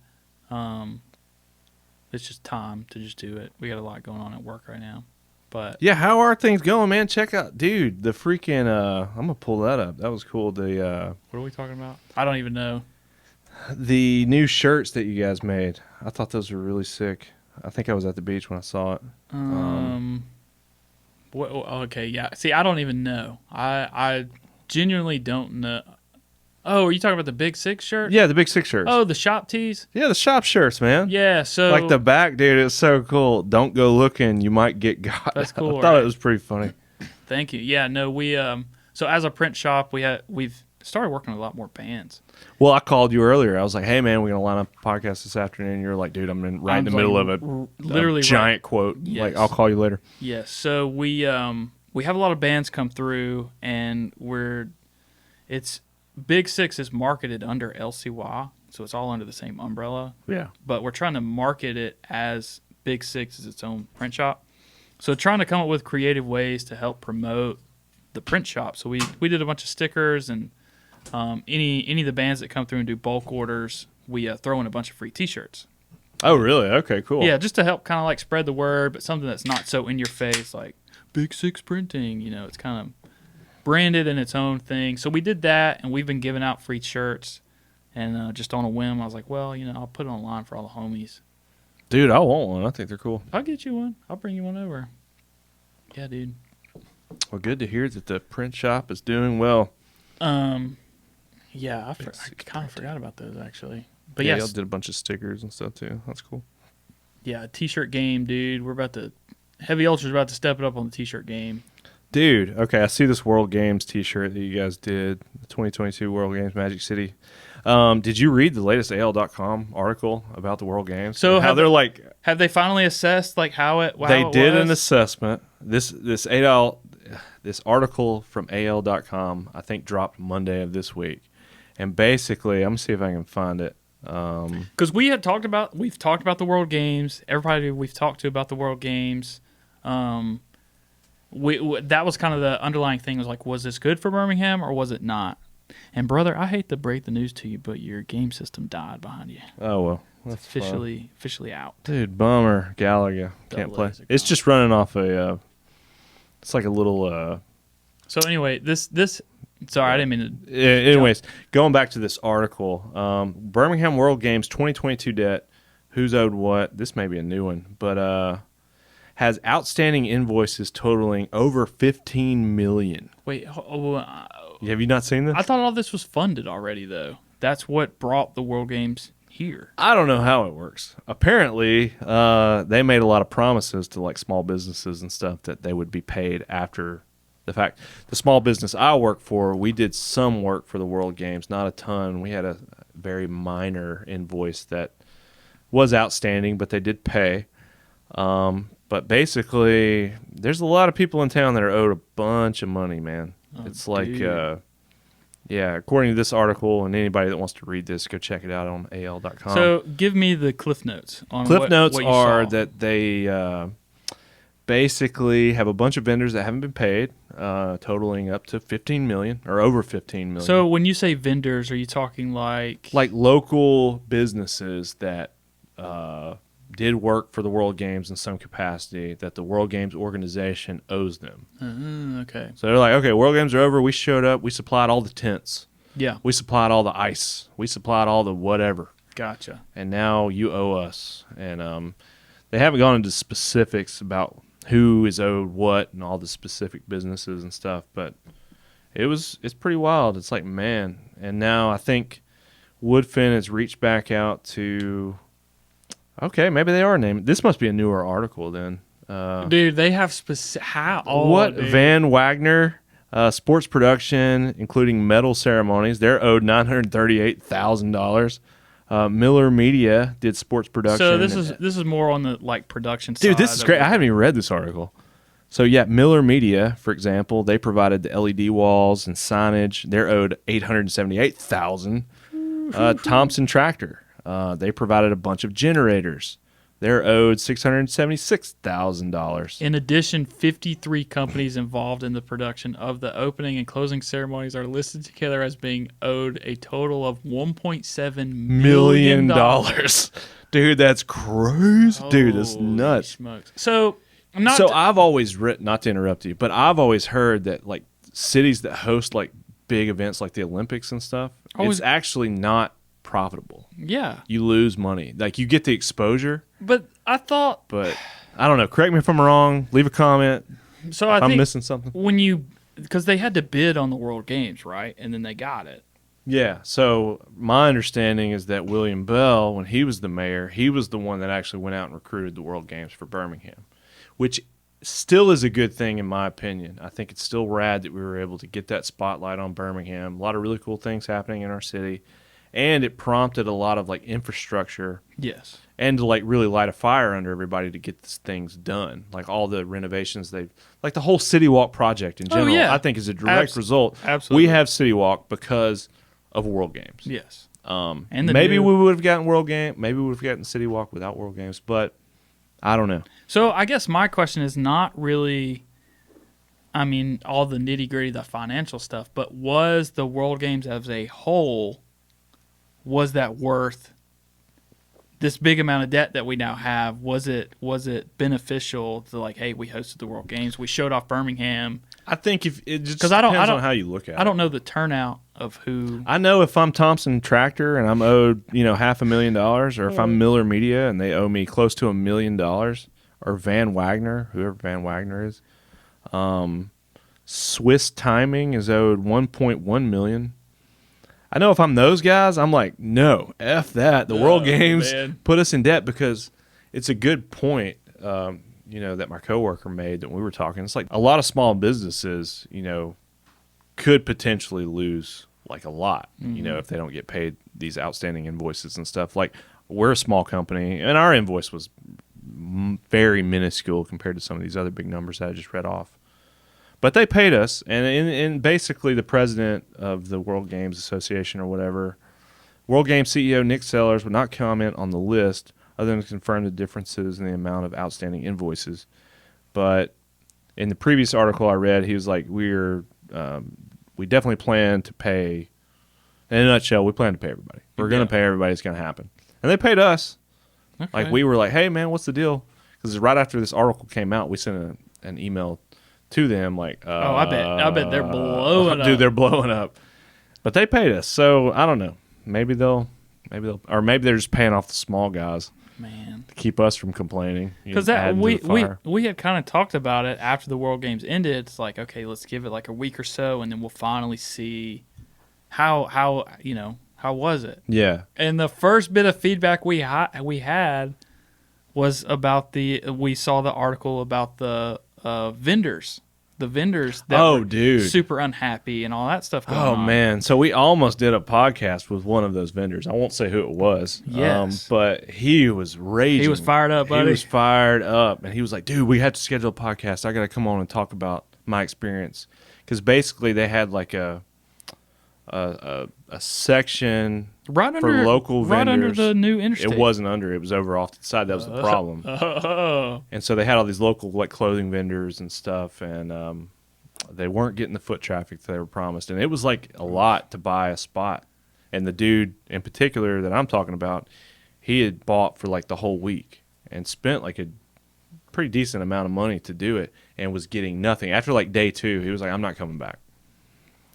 It's just time to just do it. We got a lot going on at work right now. But yeah, how are things going, man? Check out, dude, the freaking I'm gonna pull that up. That was cool. The what are we talking about? I don't even know. The new shirts that you guys made. I thought those were really sick. I think I was at the beach when I saw it. Okay, yeah. See, I don't even know. I genuinely don't know. Oh, are you talking about the Big Six shirt? Yeah, the Big Six shirts. Oh, the shop tees? Yeah, the shop shirts, man. Yeah, so... Like the back, dude, it's so cool. Don't go looking, you might get got. That's cool, I thought it was pretty funny. Thank you. Yeah, no, we... So as a print shop, we've started working with a lot more bands. Well, I called you earlier. I was like, hey, man, we're going to line up a podcast this afternoon. And you're like, dude, I'm right in the middle of a giant quote. Yes. Like, I'll call you later. Yes, so we have a lot of bands come through, and it's... Big Six is marketed under LCY, so it's all under the same umbrella. Yeah. But we're trying to market it as Big Six as its own print shop. So trying to come up with creative ways to help promote the print shop. So we did a bunch of stickers, and any of the bands that come through and do bulk orders, we throw in a bunch of free T-shirts. Oh, really? Okay, cool. Yeah, just to help kind of spread the word, but something that's not so in your face, like Big Six printing. It's kind of branded in its own thing. So we did that, and we've been giving out free shirts. And just on a whim, I was like, well, I'll put it online for all the homies. Dude, I want one. I think they're cool. I'll get you one. I'll bring you one over. Yeah, dude. Well, good to hear that the print shop is doing well. Yeah, I kind of forgot about those, actually. But yeah, y'all did a bunch of stickers and stuff, too. That's cool. Yeah, T-shirt game, dude. Heavy Ultra's about to step it up on the T-shirt game. Dude, okay, I see this World Games T-shirt that you guys did, the 2022 World Games Magic City. Did you read the latest AL.com article about the World Games? So how they're like, have they finally assessed like how it? They did an assessment. This article from AL.com I think dropped Monday of this week, and basically I'm gonna see if I can find it. Because we've talked about the World Games. Everybody we've talked to about the World Games. That was kind of the underlying thing, was this good for Birmingham or was it not? And brother, I hate to break the news to you, but your game system died behind you. Oh well, that's officially out. Dude, bummer. Galaga can't play. It's just running off it's like a little. So anyway, this. Sorry, I didn't mean to. Anyways, going back to this article, Birmingham World Games 2022 debt. Who's owed what? This may be a new one, but has outstanding invoices totaling over $15 million. Wait, have you not seen this? I thought all this was funded already, though. That's what brought the World Games here. I don't know how it works. Apparently, they made a lot of promises to like small businesses and stuff that they would be paid after the fact. The small business I work for, we did some work for the World Games, not a ton. We had a very minor invoice that was outstanding, but they did pay. But basically, there's a lot of people in town that are owed a bunch of money, man. Oh, it's like, according to this article, and anybody that wants to read this, go check it out on AL.com. So give me the Cliff Notes. Cliff Notes are that they basically have a bunch of vendors that haven't been paid, totaling up to $15 million or over $15 million. So when you say vendors, are you talking like local businesses that did work for the World Games in some capacity that the World Games organization owes them? Okay. So they're like, okay, World Games are over. We showed up. We supplied all the tents. Yeah. We supplied all the ice. We supplied all the whatever. Gotcha. And now you owe us. And they haven't gone into specifics about who is owed what and all the specific businesses and stuff, but it's pretty wild. It's like, man. And now I think Woodfin has reached back out to. Okay, maybe they are named. This must be a newer article then. Dude, they have specific. Van Wagner sports production, including medal ceremonies, they're owed $938,000. Miller Media did sports production. So this is more on the production side. Dude, this is great. I haven't even read this article. So yeah, Miller Media, for example, they provided the LED walls and signage. They're owed $878,000. Thompson Tractor. They provided a bunch of generators. They're owed $676,000. In addition, 53 companies involved in the production of the opening and closing ceremonies are listed together as being owed a total of $1.7 million. Dude, that's crazy. Dude, that's nuts. Smokes. So I've always written, not to interrupt you, but I've always heard that cities that host big events like the Olympics and stuff, it's actually not profitable. Yeah. You lose money. You get the exposure. But I thought... But I don't know. Correct me if I'm wrong. Leave a comment if I'm missing something. Because they had to bid on the World Games, right? And then they got it. Yeah. So my understanding is that William Bell, when he was the mayor, he was the one that actually went out and recruited the World Games for Birmingham, which still is a good thing in my opinion. I think it's still rad that we were able to get that spotlight on Birmingham. A lot of really cool things happening in our city. And it prompted a lot of infrastructure. Yes. And to really light a fire under everybody to get these things done. All the renovations the whole City Walk project in general, I think is a direct result. Absolutely. We have City Walk because of World Games. Yes. And maybe we would have gotten World Game. Maybe we would have gotten City Walk without World Games, but I don't know. So I guess my question is not really, all the nitty gritty, the financial stuff, but was the World Games as a whole, was that worth this big amount of debt that we now have? Was it beneficial to hey, we hosted the World Games, we showed off Birmingham? I think if it just depends on how you look at it. I don't know the turnout of who. I know if I'm Thompson Tractor and I'm owed $500,000, or if I'm Miller Media and they owe me close to $1 million, or Van Wagner, whoever Van Wagner is, Swiss Timing is owed $1.1 million. I know if I'm those guys, I'm like, no, F that. The World Games put us in debt, because it's a good point. that my coworker made that we were talking. It's like a lot of small businesses, could potentially lose like a lot, if they don't get paid these outstanding invoices and stuff. Like we're a small company, and our invoice was very minuscule compared to some of these other big numbers that I just read off. But they paid us, and basically the president of the World Games Association or whatever, World Games CEO Nick Sellers would not comment on the list other than to confirm the differences in the amount of outstanding invoices. But in the previous article I read, he was like, we definitely plan to pay, in a nutshell, we plan to pay everybody. We're going to pay everybody. It's going to happen. And they paid us. Okay. Like we were like, hey, man, what's the deal? Because right after this article came out, we sent an email to them like, I bet they're blowing up. Dude, they're blowing up. But they paid us. So I don't know. Maybe they'll, or maybe they're just paying off the small guys. Man, to keep us from complaining. Because we had kind of talked about it after the World Games ended. It's like, okay, let's give it like a week or so, and then we'll finally see how was it? Yeah. And the first bit of feedback we had was about we saw the article about the vendors. The vendors that were super unhappy and all that stuff going on. Oh, man. So we almost did a podcast with one of those vendors. I won't say who it was. Yes. But he was raging. He was fired up, buddy. He was fired up. And he was like, dude, we have to schedule a podcast. I got to come on and talk about my experience. Because basically they had like a section for local vendors. Right under the new interstate. It wasn't under. It was over off to the side. That was the problem. And so they had all these local like clothing vendors and stuff, and they weren't getting the foot traffic that they were promised. And it was like a lot to buy a spot. And the dude in particular that I'm talking about, he had bought for like the whole week and spent like a pretty decent amount of money to do it and was getting nothing. After like day 2, he was like, I'm not coming back.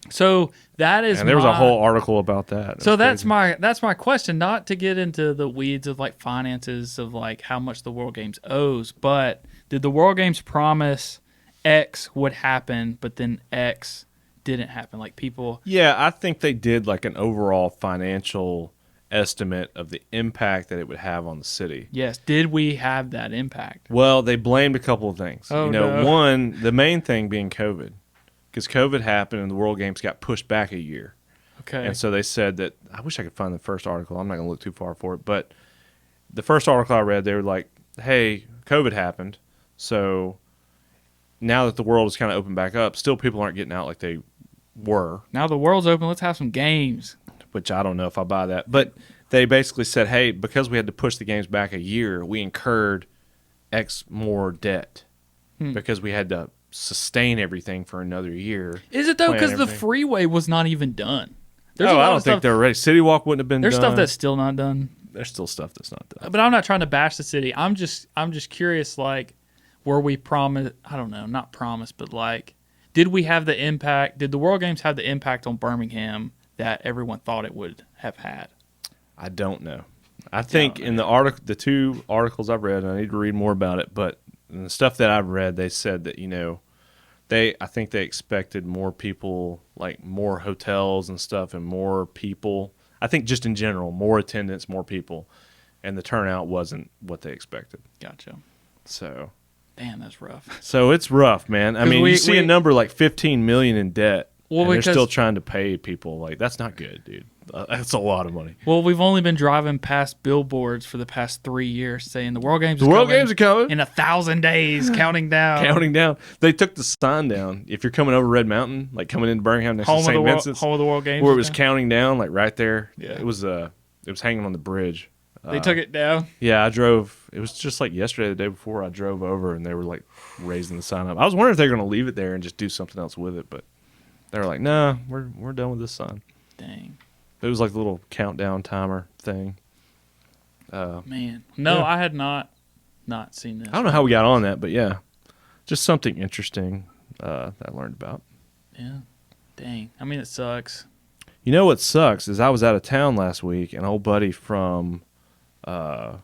So that is, and there was a whole article about that. So that's my question. Not to get into the weeds of like finances of like how much the World Games owes, but did the World Games promise X would happen, but then X didn't happen? Like people. Yeah, I think they did like an overall financial estimate of the impact that it would have on the city. Yes. Did we have that impact? Well, they blamed a couple of things. Oh, no. One, the main thing being COVID. Because COVID happened and the World Games got pushed back a year. Okay. And so they said that, I wish I could find the first article. I'm not going to look too far for it. But the first article I read, they were like, hey, COVID happened. So now that the world is kind of opened back up, still people aren't getting out like they were. Now the world's open, let's have some games. Which I don't know if I buy that. But they basically said, hey, because we had to push the games back a year, we incurred X more debt. Because we had to sustain everything for another year. Is it though? Because the freeway was not even done. I don't think they're ready. City Walk wouldn't have been done. There's stuff that's still not done. There's still stuff that's not done. But I'm not trying to bash the city. I'm just curious, like, were we promised, I don't know, not promised, but like, did we have the impact, did the World Games have the impact on Birmingham that everyone thought it would have had? I don't know. I think in the 2 articles I've read, and I need to read more about it, but in the stuff that I've read, they said that, I think they expected more people, like more hotels and stuff and more people. I think just in general, more attendance, more people. And the turnout wasn't what they expected. Gotcha. So. Damn, that's rough. So it's rough, man. I mean, you see a number like $15 million in debt, and they're still trying to pay people. Like, that's not good, dude. That's a lot of money. Well, we've only been driving past billboards for the past 3 years saying the World Games are coming in 1,000 days, counting down. Counting down. They took the sign down. If you're coming over Red Mountain, like coming into Birmingham next to St. Vincent's, home of the World Games, where it was counting down, like right there. Yeah. It was hanging on the bridge. They took it down? Yeah, I drove. It was just like yesterday, the day before, I drove over, and they were like raising the sign up. I was wondering if they were going to leave it there and just do something else with it, but they were like, nah, we're done with this sign. Dang. It was like a little countdown timer thing. Man. No, yeah. I had not seen this. I don't know how we got on that, but yeah. Just something interesting that I learned about. Yeah. Dang. I mean, it sucks. You know what sucks is I was out of town last week, and an old buddy from the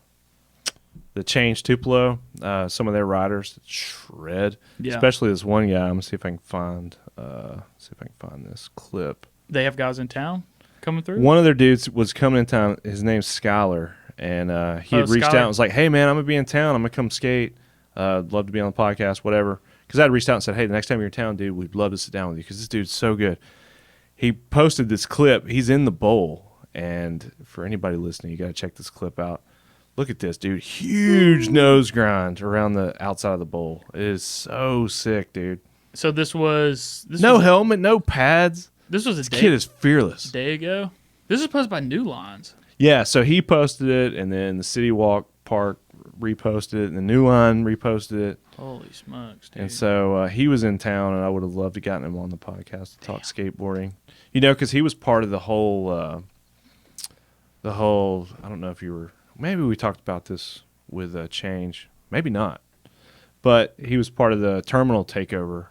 Change Tupelo, some of their riders shred. Yeah. Especially this one guy. I'm gonna see if I can find this clip. They have guys in town coming through? One of their dudes was coming in town. His name's Skyler, and he had reached out and was like, hey, man, I'm going to be in town. I'm going to come skate. Love to be on the podcast, whatever. Because I'd reached out and said, hey, the next time you're in town, dude, we'd love to sit down with you because this dude's so good. He posted this clip. He's in the bowl. And for anybody listening, you got to check this clip out. Look at this, dude. Huge nose grind around the outside of the bowl. It is so sick, dude. So this was... no helmet, no pads. This was this kid is fearless. A day ago? This is posted by New Lines. Yeah, so he posted it, and then the City Walk Park reposted it, and the New Line reposted it. Holy smokes, dude. And so he was in town, and I would have loved to gotten him on the podcast to talk skateboarding. You know, because he was part of the whole, I don't know if you were, maybe we talked about this with Change. Maybe not. But he was part of the terminal takeover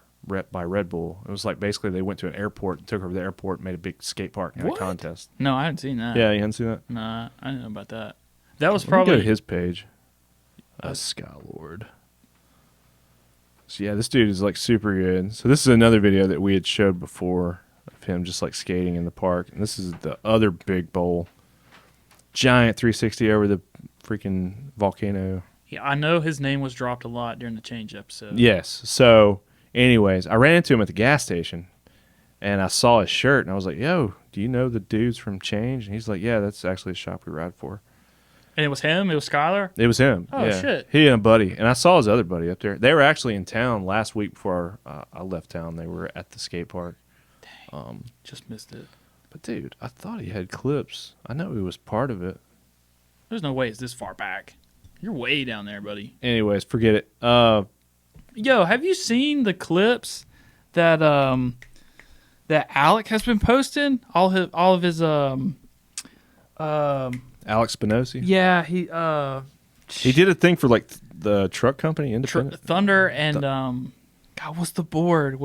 by Red Bull. It was like basically they went to an airport and took over the airport and made a big skate park and a contest. No, I hadn't seen that. Yeah, you hadn't seen that? Nah, I didn't know about that. That was Let probably... me go to his page. Skylord. So yeah, this dude is like super good. So this is another video that we had showed before of him just like skating in the park. And this is the other big bowl. Giant 360 over the freaking volcano. Yeah, I know his name was dropped a lot during the Change episode. Yes. So anyways, I ran into him at the gas station and I saw his shirt and I was like, yo, do you know the dudes from Change? And he's like, yeah, that's actually a shop we ride for. And it was him? It was Skylar? It was him. Oh, yeah. shit. He and a buddy. And I saw his other buddy up there. They were actually in town last week before I left town. They were at the skate park. Dang. Just missed it. But, dude, I thought he had clips. I know he was part of it. There's no way it's this far back. You're way down there, buddy. Anyways, forget it. Yo, have you seen the clips that that Alec has been posting? All of his Alex Spinosi? Yeah, he did a thing for like the truck company, Independent. Thunder and God, what's the board?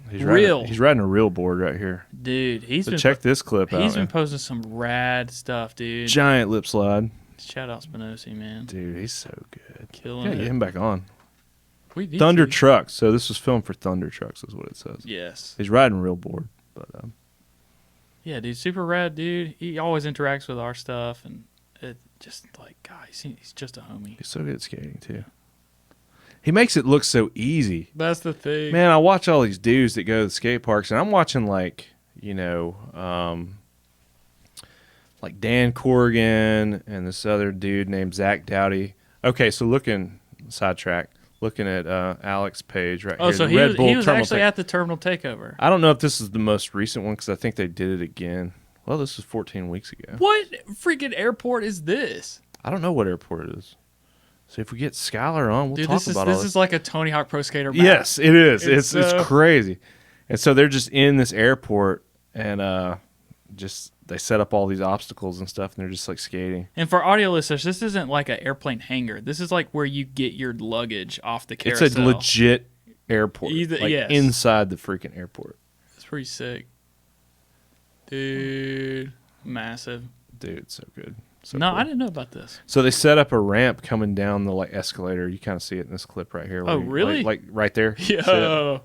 He's Real. He's riding a real board right here. Dude, check this clip out. He's been man. posting some rad stuff, dude. Giant lip slide. Shout out Spinosi, man. Dude, he's so good. Killing it. Get him back on. We need Thunder to. Trucks. So this was filmed for Thunder Trucks, is what it says. Yes. He's riding a real board, but yeah, dude, super rad, dude. He always interacts with our stuff, and it just like, God, he's just a homie. he's so good at skating too. He makes it look so easy. That's the thing, man. I watch all these dudes that go to the skate parks, and I'm watching like like Dan Corrigan and this other dude named Zach Dowdy. Okay, so looking at Alex's page right here. So he was actually at the Terminal Takeover. I don't know if this is the most recent one because I think they did it again. Well, this was 14 weeks ago. What freaking airport is this? I don't know what airport it is. So if we get Skylar on, we'll talk about all this. This is like a Tony Hawk Pro Skater map. Yes, it is. It's crazy. And so they're just in this airport and they set up all these obstacles and stuff, and they're just like skating. And for audio listeners, this isn't like an airplane hangar. This is like where you get your luggage off the carousel. It's a legit airport. Inside the freaking airport. It's pretty sick. Dude, massive. Dude, it's so good. So no, cool. I didn't know about this. So they set up a ramp coming down the like escalator. You kind of see it in this clip right here. Oh, really? Like right there. Yo.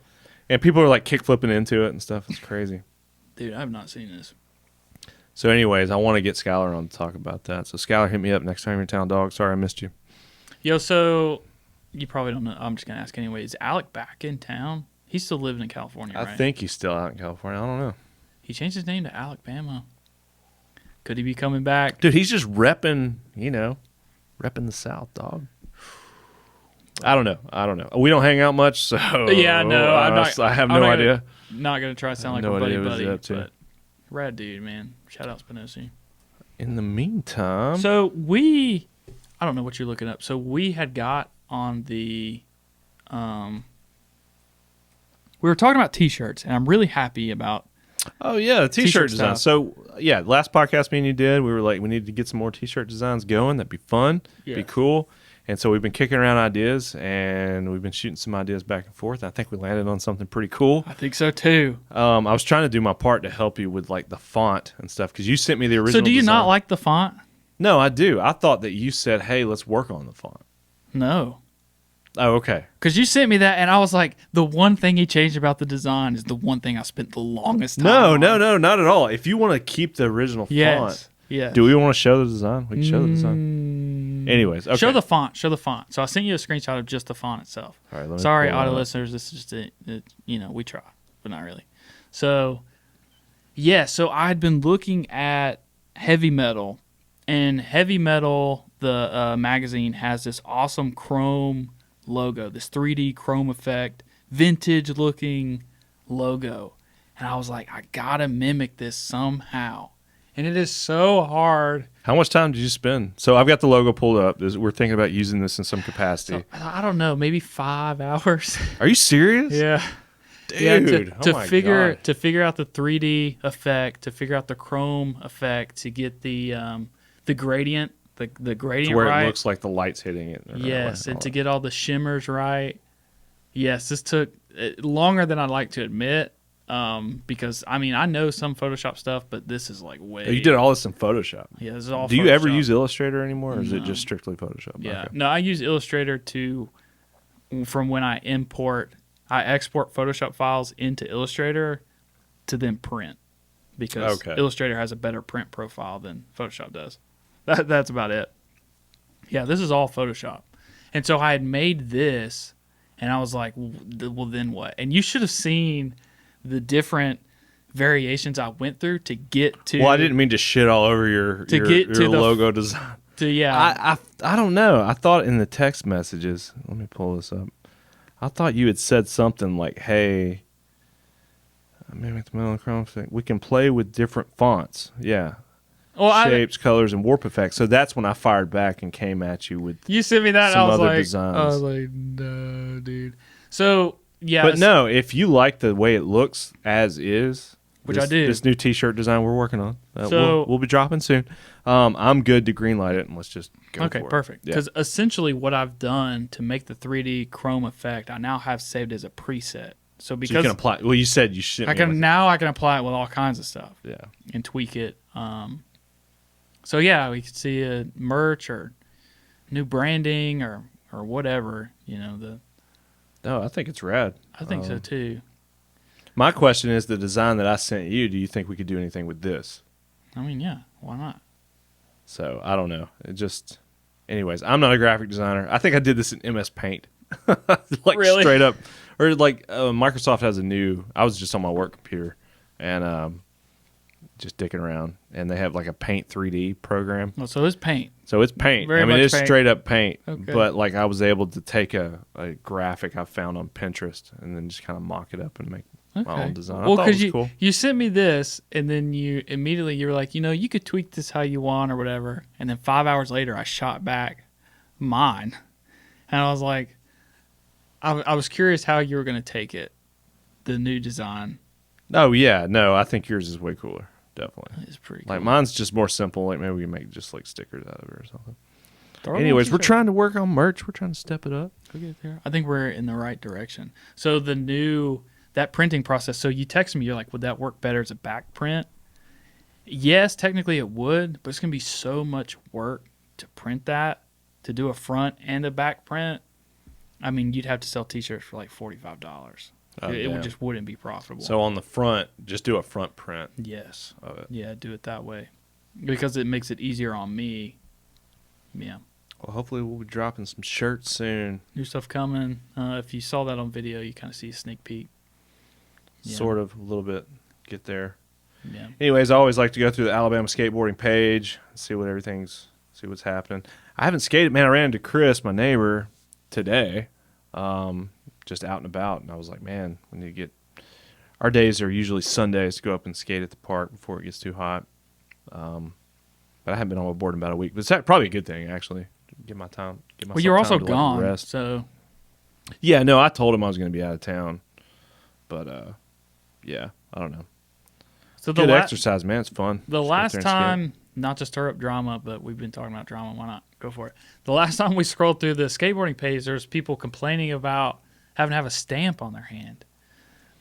And people are like kick flipping into it and stuff. It's crazy. Dude, I have not seen this. So anyways, I want to get Skylar on to talk about that. So Skylar, hit me up next time you're in town, dog. Sorry I missed you. Yo, so you probably don't know. I'm just going to ask anyway. Is Alec back in town? He's still living in California, right? I think he's still out in California. I don't know. He changed his name to Alec Bama. Could he be coming back? Dude, he's just repping the South, dog. I don't know. We don't hang out much, so yeah, no, I have no idea. Not gonna try to sound like a buddy, but rad dude, man. Shout out Spinosi. In the meantime, so I don't know what you're looking up. So we had got on the, we were talking about T-shirts, and I'm really happy about. Oh yeah, the T-shirt design. Stuff. So yeah, last podcast me and you did, we were like, we need to get some more T-shirt designs going. That'd be fun, be cool. And so we've been kicking around ideas, and we've been shooting some ideas back and forth. I think we landed on something pretty cool. I think so too. I was trying to do my part to help you with like the font and stuff because you sent me the original. So do you not like the font? No, I do. I thought that you said, "Hey, let's work on the font." No. Oh, okay. Because you sent me that, and I was like, the one thing he changed about the design is the one thing I spent the longest time on. No, not at all. If you want to keep the original font, yeah. Do we want to show the design? We can show the design. Anyways, okay. Show the font. So I sent you a screenshot of just the font itself. All right, Sorry, audio listeners. This is just we try, but not really. So, yeah. So I had been looking at Heavy Metal, and Heavy Metal, the magazine, has this awesome chrome logo, this 3D chrome effect, vintage looking logo, and I was like, I gotta mimic this somehow, and it is so hard. How much time did you spend? So I've got the logo pulled up. We're thinking about using this in some capacity. So, I don't know, maybe 5 hours. Are you serious? Yeah. Dude, to figure out the 3D effect, to figure out the chrome effect, to get the gradient, the gradient to where right. It looks like the light's hitting it. Yes, and to get all the shimmers right. Yes, this took longer than I'd like to admit. Because I mean I know some Photoshop stuff, but this is like way. You did all this in Photoshop. Yeah, this is all. Do you ever use Illustrator anymore, or is it just strictly Photoshop? Yeah, okay. No, I use Illustrator from when I export Photoshop files into Illustrator to then print, because Illustrator has a better print profile than Photoshop does. That's about it. Yeah, this is all Photoshop, and so I had made this, and I was like, well, then what? And you should have seen the different variations I went through to get to. Well, I didn't mean to shit all over your logo design. I don't know. I thought in the text messages. Let me pull this up. I thought you had said something like, "Hey, mimic the metal chrome effect. We can play with different fonts. Yeah." Shapes, colors, and warp effects. So that's when I fired back and came at you with. You sent me that. Some and I was other like, designs. I was like, no, dude. So. Yeah, but no, if you like the way it looks as is, which I do, this new T-shirt design we're working on, we'll be dropping soon. I'm good to greenlight it, and let's just go for it. Okay, perfect. Because essentially, what I've done to make the 3D chrome effect, I now have saved as a preset. So because you can apply. Well, you said you should. I can apply it with all kinds of stuff. Yeah, and tweak it. So yeah, we could see a merch or new branding or whatever. No, I think it's rad. I think so too. My question is, the design that I sent you, do you think we could do anything with this? I mean, yeah, why not? So, I don't know. Anyways, I'm not a graphic designer. I think I did this in MS Paint. Really? Straight up. Or Microsoft has I was just on my work computer and just dicking around. And they have like a Paint 3D program. Well, so it's Paint. So it's Paint. Very much it's Paint. Straight up Paint. Okay. But I was able to take a graphic I found on Pinterest and then just kind of mock it up and make my own design. Well, because cool. You sent me this, and then you were like, you could tweak this how you want or whatever. And then 5 hours later, I shot back mine, and I was like, I was curious how you were going to take it, the new design. Oh yeah, no, I think yours is way cooler. Definitely. It's pretty cool. Mine's just more simple. Maybe we can make just stickers out of it or something. Anyways, we're trying to work on merch. We're trying to step it up. Go get there. I think we're in the right direction. So that printing process. So you text me. You're like, would that work better as a back print? Yes, technically it would, but it's gonna be so much work to print that, to do a front and a back print. I mean, you'd have to sell T-shirts for like $45. It just wouldn't be profitable. So on the front, just do a front print. Yes. Of it. Yeah, do it that way because it makes it easier on me. Yeah. Well, hopefully we'll be dropping some shirts soon. New stuff coming. If you saw that on video, you kind of see a sneak peek. Yeah. Sort of, a little bit. Get there. Yeah. Anyways, I always like to go through the Alabama skateboarding page, see what's happening. I haven't skated, man. I ran into Chris, my neighbor, today. Just out and about, and I was like, man, we need to get. Our days are usually Sundays to go up and skate at the park before it gets too hot. But I haven't been on a board in about a week. But it's probably a good thing, actually. Give my time. Well, you're also to gone, rest. so. Yeah, no, I told him I was going to be out of town, but yeah, I don't know. So good exercise, man. It's fun. The last time, not to stir up drama, but we've been talking about drama. Why not? Go for it. The last time we scrolled through the skateboarding page, there's people complaining about having to have a stamp on their hand.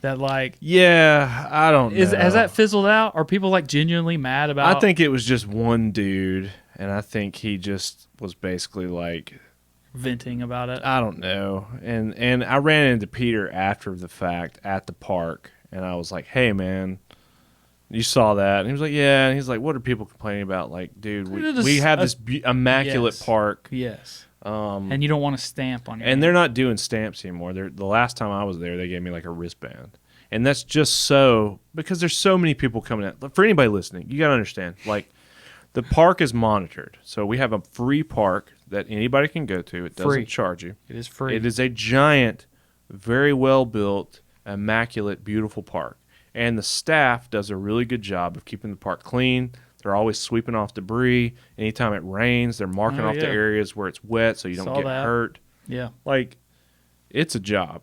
That yeah, I don't know. Has that fizzled out? Are people genuinely mad about? I think it was just one dude, and I think he just was basically venting about it. I don't know. And I ran into Peter after the fact at the park, and I was like, "Hey, man, You saw that, and he was like, "Yeah." And he's like, "What are people complaining about? Like, dude, we have this immaculate park." Yes. And you don't want to stamp on your And they're not doing stamps anymore. The last time I was there, they gave me like a wristband, and that's just because there's so many people coming out. For anybody listening, you gotta understand, like, the park is monitored, so we have a free park that anybody can go to. It doesn't charge you. It is free. It is a giant, very well built, immaculate, beautiful park. And the staff does a really good job of keeping the park clean. They're always sweeping off debris. Anytime it rains, they're marking off the areas where it's wet so you don't get hurt. Yeah. Like, it's a job.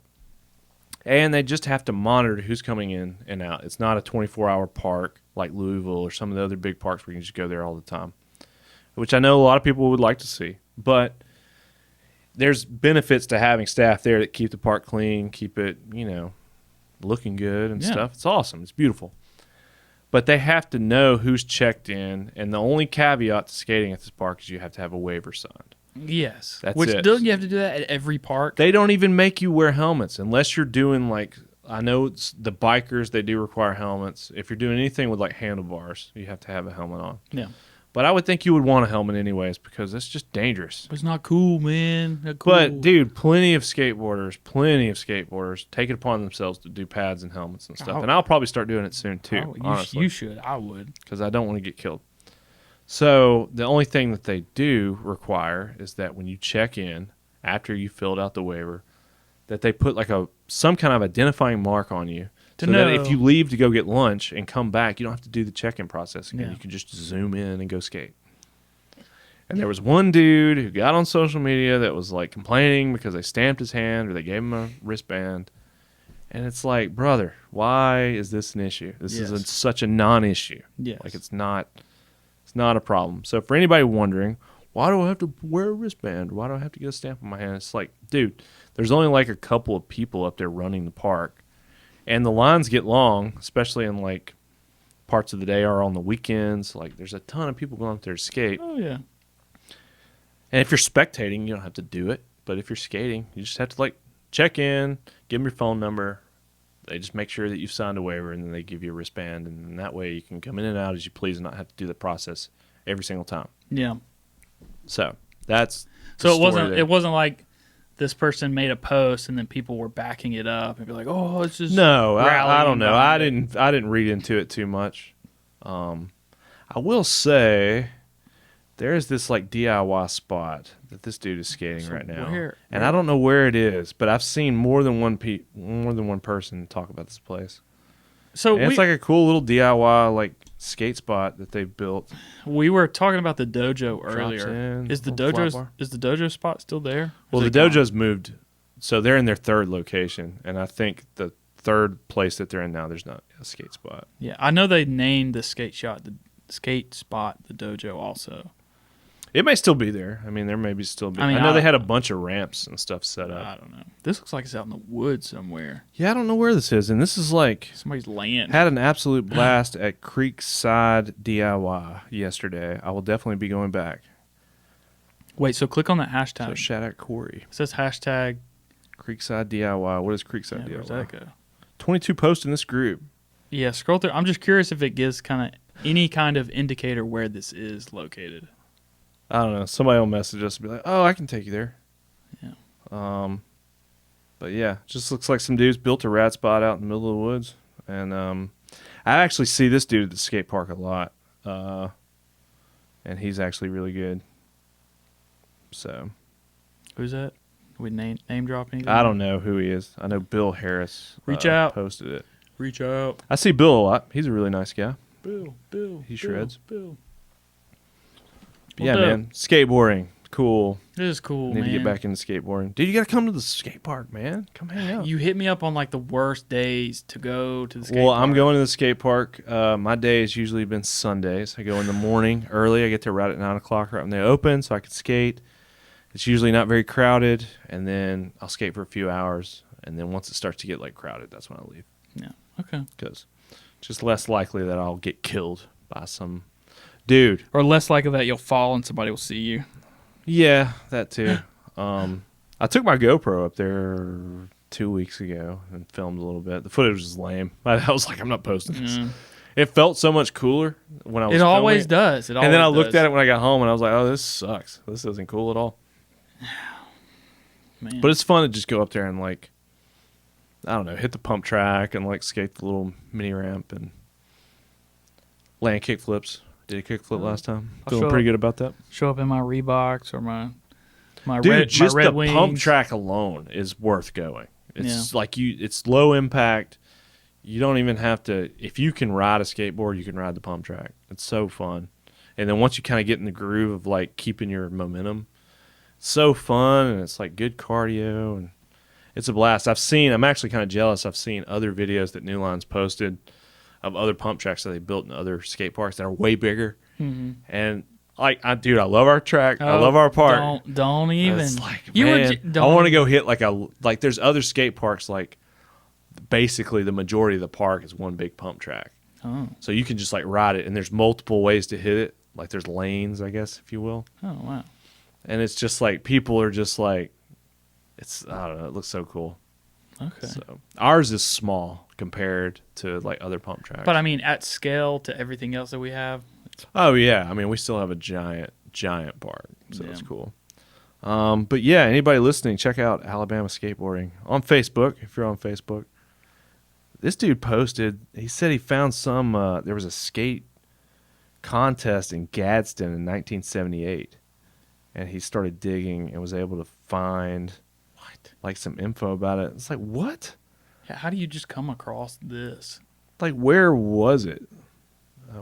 And they just have to monitor who's coming in and out. It's not a 24-hour park like Louisville or some of the other big parks where you can just go there all the time, which I know a lot of people would like to see. But there's benefits to having staff there that keep the park clean, keep it, looking good and stuff. It's awesome. It's beautiful. But they have to know who's checked in, and the only caveat to skating at this park is you have to have a waiver signed. Yes. That's Which it. Doesn't you have to do that at every park? They don't even make you wear helmets unless you're doing, like, I know it's the bikers, they do require helmets. If you're doing anything with like handlebars, you have to have a helmet on. Yeah. But I would think you would want a helmet anyways because it's just dangerous. It's not cool, man. Not cool. But, dude, plenty of skateboarders take it upon themselves to do pads and helmets and stuff. And I'll probably start doing it soon, too, honestly. You should. I would. Because I don't want to get killed. So the only thing that they do require is that when you check in, after you filled out the waiver, that they put like some kind of identifying mark on you. That if you leave to go get lunch and come back, you don't have to do the check-in process again. Yeah. You can just zoom in and go skate. And there was one dude who got on social media that was like complaining because they stamped his hand or they gave him a wristband. And it's like, brother, why is this an issue? This is such a non-issue. Yes. Like it's not a problem. So for anybody wondering, why do I have to wear a wristband? Why do I have to get a stamp on my hand? It's like, dude, there's only like a couple of people up there running the park. And the lines get long, especially in like parts of the day or on the weekends. Like there's a ton of people going up there to skate. Oh, yeah. And if you're spectating, you don't have to do it. But if you're skating, you just have to like check in, give them your phone number. They just make sure that you've signed a waiver, and then they give you a wristband. And that way you can come in and out as you please and not have to do the process every single time. Yeah. So that's it wasn't like this person made a post and then people were backing it up and be like, oh, it's just I don't know. I didn't read into it too much. I will say there's this like DIY spot that this dude is skating right now, and I don't know where it is, but I've seen more than one person talk about this place. So it's like a cool little DIY like skate spot that they've built. We were talking about the dojo earlier. Is the dojo spot still there? Well, the dojo's moved, so they're in their third location, and I think the third place that they're in now, there's not a skate spot. Yeah, I know they named the skate spot the dojo also. It may still be there. I mean, there may be still be. I know they had a bunch of ramps and stuff set up. I don't know. This looks like it's out in the woods somewhere. Yeah, I don't know where this is. And this is like somebody's land. Had an absolute blast at Creekside DIY yesterday. I will definitely be going back. Wait, so click on that hashtag. So shout out Corey. It says hashtag Creekside DIY. What is Creekside DIY? Where's that go? 22 posts in this group. Yeah, scroll through. I'm just curious if it gives any kind of indicator where this is located. I don't know. Somebody will message us and be like, "Oh, I can take you there." Yeah. But yeah, just looks like some dudes built a rat spot out in the middle of the woods, and I actually see this dude at the skate park a lot, and he's actually really good. So, who's that? We name drop anything? I don't know who he is. I know Bill Harris. Reach out. Posted it. Reach out. I see Bill a lot. He's a really nice guy. Bill. He shreds. Bill. Yeah, man. Skateboarding. Cool. It is cool, man. Need to get back into skateboarding. Dude, you got to come to the skate park, man. Come hang out. You hit me up on like the worst days to go to the skate park. Well, I'm going to the skate park. My day has usually been Sundays. I go in the morning early. I get there right at 9 o'clock right when they open so I can skate. It's usually not very crowded. And then I'll skate for a few hours. And then once it starts to get like crowded, that's when I leave. Yeah. Okay. Because it's just less likely that I'll get killed by some dude. Or less likely that you'll fall and somebody will see you. Yeah, that too. I took my GoPro up there 2 weeks ago and filmed a little bit. The footage was lame. I was like, I'm not posting this. It felt so much cooler when I was. It always does. And then I looked at it when I got home, and I was like, "Oh, this sucks. This isn't cool at all." Man. But it's fun to just go up there and like, I don't know, hit the pump track and like skate the little mini ramp and land kick flips. Did a kick flip last time. Feeling pretty good about that. Show up in my Reeboks or my just my Red the Wings. pump track alone is worth going. It's like it's low impact. You don't even have to. If you can ride a skateboard, you can ride the pump track. It's so fun. And then once you kind of get in the groove of like keeping your momentum, it's so fun, and it's like good cardio, and it's a blast. I'm actually kind of jealous. I've seen other videos that New Line's posted of other pump tracks that they built in other skate parks that are way bigger. Mm-hmm. And like, I love our track. I love our park. Don't even. It's like, I want to go hit like there's other skate parks, like basically the majority of the park is one big pump track. Oh. So you can just like ride it, and there's multiple ways to hit it. Like there's lanes, I guess, if you will. Oh, wow. And it's just like, people are just like, I don't know, it looks so cool. Okay. So ours is small compared to like other pump tracks. But I mean, at scale to everything else that we have. Oh yeah, I mean, we still have a giant park, so it's cool. But yeah, anybody listening, check out Alabama Skateboarding on Facebook if you're on Facebook. This dude posted. He said he found some. There was a skate contest in Gadsden in 1978, and he started digging and was able to find like some info about it. It's like, what? How do you just come across this? Like, where was it?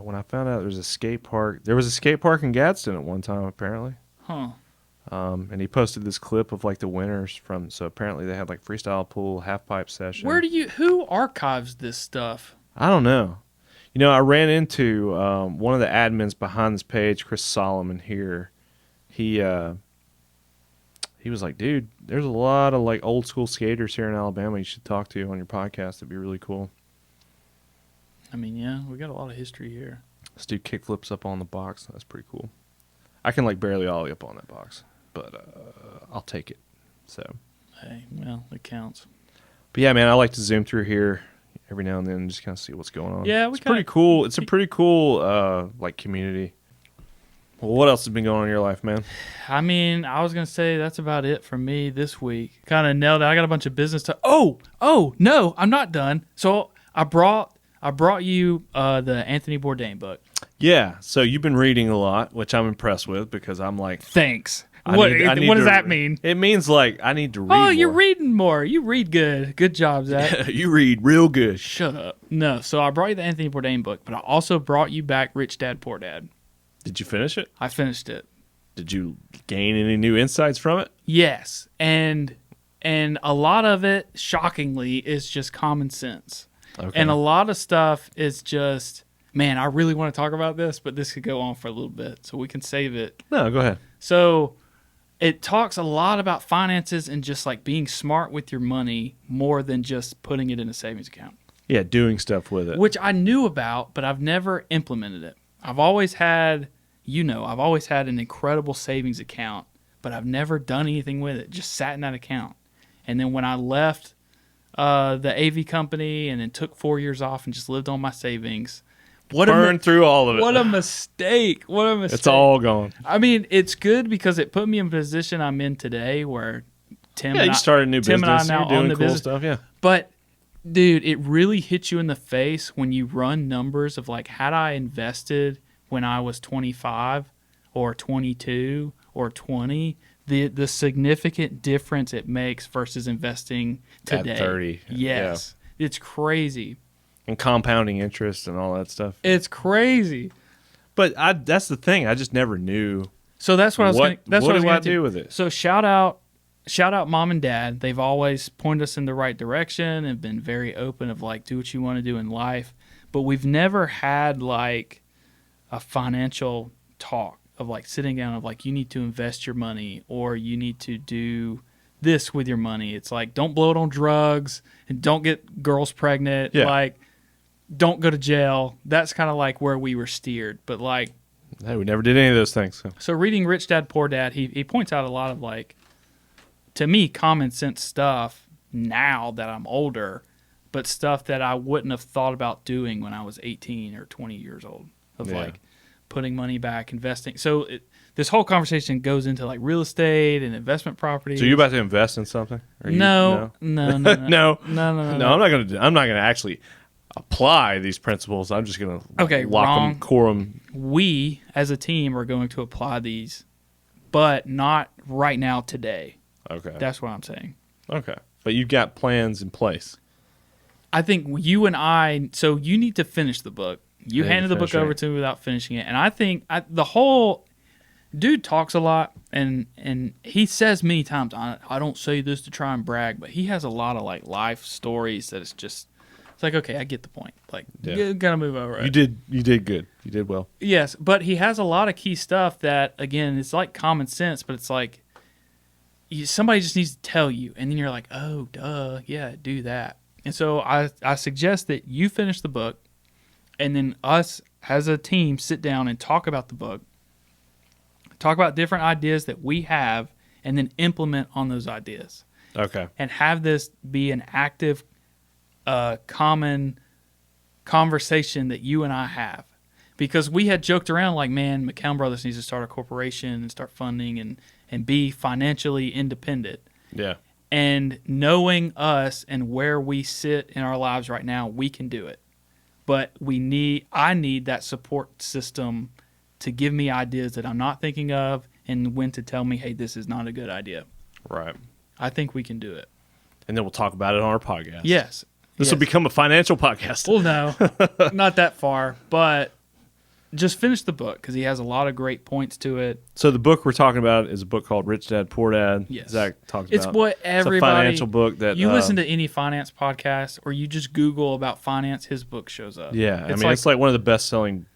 When I found out there was a skate park in Gadsden at one time, apparently. Huh. And he posted this clip of like the winners from. So apparently they had like freestyle pool, half pipe session. Who archives this stuff? I don't know. You know, I ran into one of the admins behind this page, Chris Solomon here. He was like, dude, there's a lot of like old school skaters here in Alabama you should talk to on your podcast. It'd be really cool. I mean, yeah, we got a lot of history here. This dude kickflips up on the box. That's pretty cool. I can like barely ollie up on that box, but I'll take it. So, hey, well, it counts. But yeah, man, I like to zoom through here every now and then and just kind of see what's going on. Yeah, it's pretty cool. It's a pretty cool like community. Well, what else has been going on in your life, man? I mean, I was gonna say that's about it for me this week. Kind of nailed it. I got a bunch of business to. Oh no, I'm not done. So I brought you the Anthony Bourdain book. Yeah, so you've been reading a lot, which I'm impressed with because I'm like, thanks. What does that mean? It means like I need to read. Oh, you're reading more. You read good. Good job, Zach. You read real good. Shut up. No, so I brought you the Anthony Bourdain book, but I also brought you back Rich Dad Poor Dad. Did you finish it? I finished it. Did you gain any new insights from it? Yes, and a lot of it, shockingly, is just common sense. Okay. And a lot of stuff is just, man, I really want to talk about this, but this could go on for a little bit, so we can save it. No, go ahead. So it talks a lot about finances and just like being smart with your money more than just putting it in a savings account. Yeah, doing stuff with it. Which I knew about, but I've never implemented it. I've always had an incredible savings account, but I've never done anything with it, just sat in that account. And then when I left the AV company and then took 4 years off and just lived on my savings, burned through all of it. What a mistake. What a mistake. It's all gone. I mean, it's good because it put me in a position I'm in today where Tim you started a new business. And I now You're own doing the cool business. Stuff, yeah. But dude, it really hits you in the face when you run numbers of like, had I invested when I was 25 or 22 or 20, the significant difference it makes versus investing today. At 30. Yes. Yeah. It's crazy. And compounding interest and all that stuff. It's crazy. But that's the thing. I just never knew. So that's what I was going to do. What do I do with it? So shout out Mom and Dad. They've always pointed us in the right direction and been very open of like, do what you want to do in life. But we've never had like a financial talk of like sitting down of like, you need to invest your money or you need to do this with your money. It's like, don't blow it on drugs and don't get girls pregnant. Yeah. Like, don't go to jail. That's kind of like where we were steered. But like, hey, we never did any of those things. So reading Rich Dad Poor Dad, he points out a lot of like, to me, common sense stuff now that I'm older. but stuff that I wouldn't have thought about doing when I was 18 or 20 years old, of like putting money back, investing. So this whole conversation goes into like real estate and investment properties. So you about to invest in something? No. No. I'm not gonna actually apply these principles. I'm just gonna lock them, core them. We as a team are going to apply these, but not right now today. Okay, that's what I'm saying. Okay, but you've got plans in place. I think you and I. So you need to finish the book. You handed the book over to me without finishing it, and I think the whole dude talks a lot, and he says many times, I don't say this to try and brag, but he has a lot of like life stories that it's like, okay, I get the point. Like, you gotta move over. You did good. You did well. Yes, but he has a lot of key stuff that, again, it's like common sense, but it's like somebody just needs to tell you, and then you're like, oh, duh, yeah, do that. And so I suggest that you finish the book, and then us as a team sit down and talk about the book, talk about different ideas that we have, and then implement on those ideas. Okay. And have this be an active, common conversation that you and I have. Because we had joked around like, man, McCown Brothers needs to start a corporation and start funding and be financially independent. Yeah. And knowing us and where we sit in our lives right now, we can do it. But I need that support system to give me ideas that I'm not thinking of and when to tell me, hey, this is not a good idea. Right. I think we can do it. And then we'll talk about it on our podcast. Yes. This will become a financial podcast. Well, no, not that far, but just finish the book because he has a lot of great points to it. So the book we're talking about is a book called Rich Dad, Poor Dad. Yes. Zach talks it's about. What everybody. It's a financial book that you listen to any finance podcast or you just Google about finance, his book shows up. Yeah, it's like one of the best-selling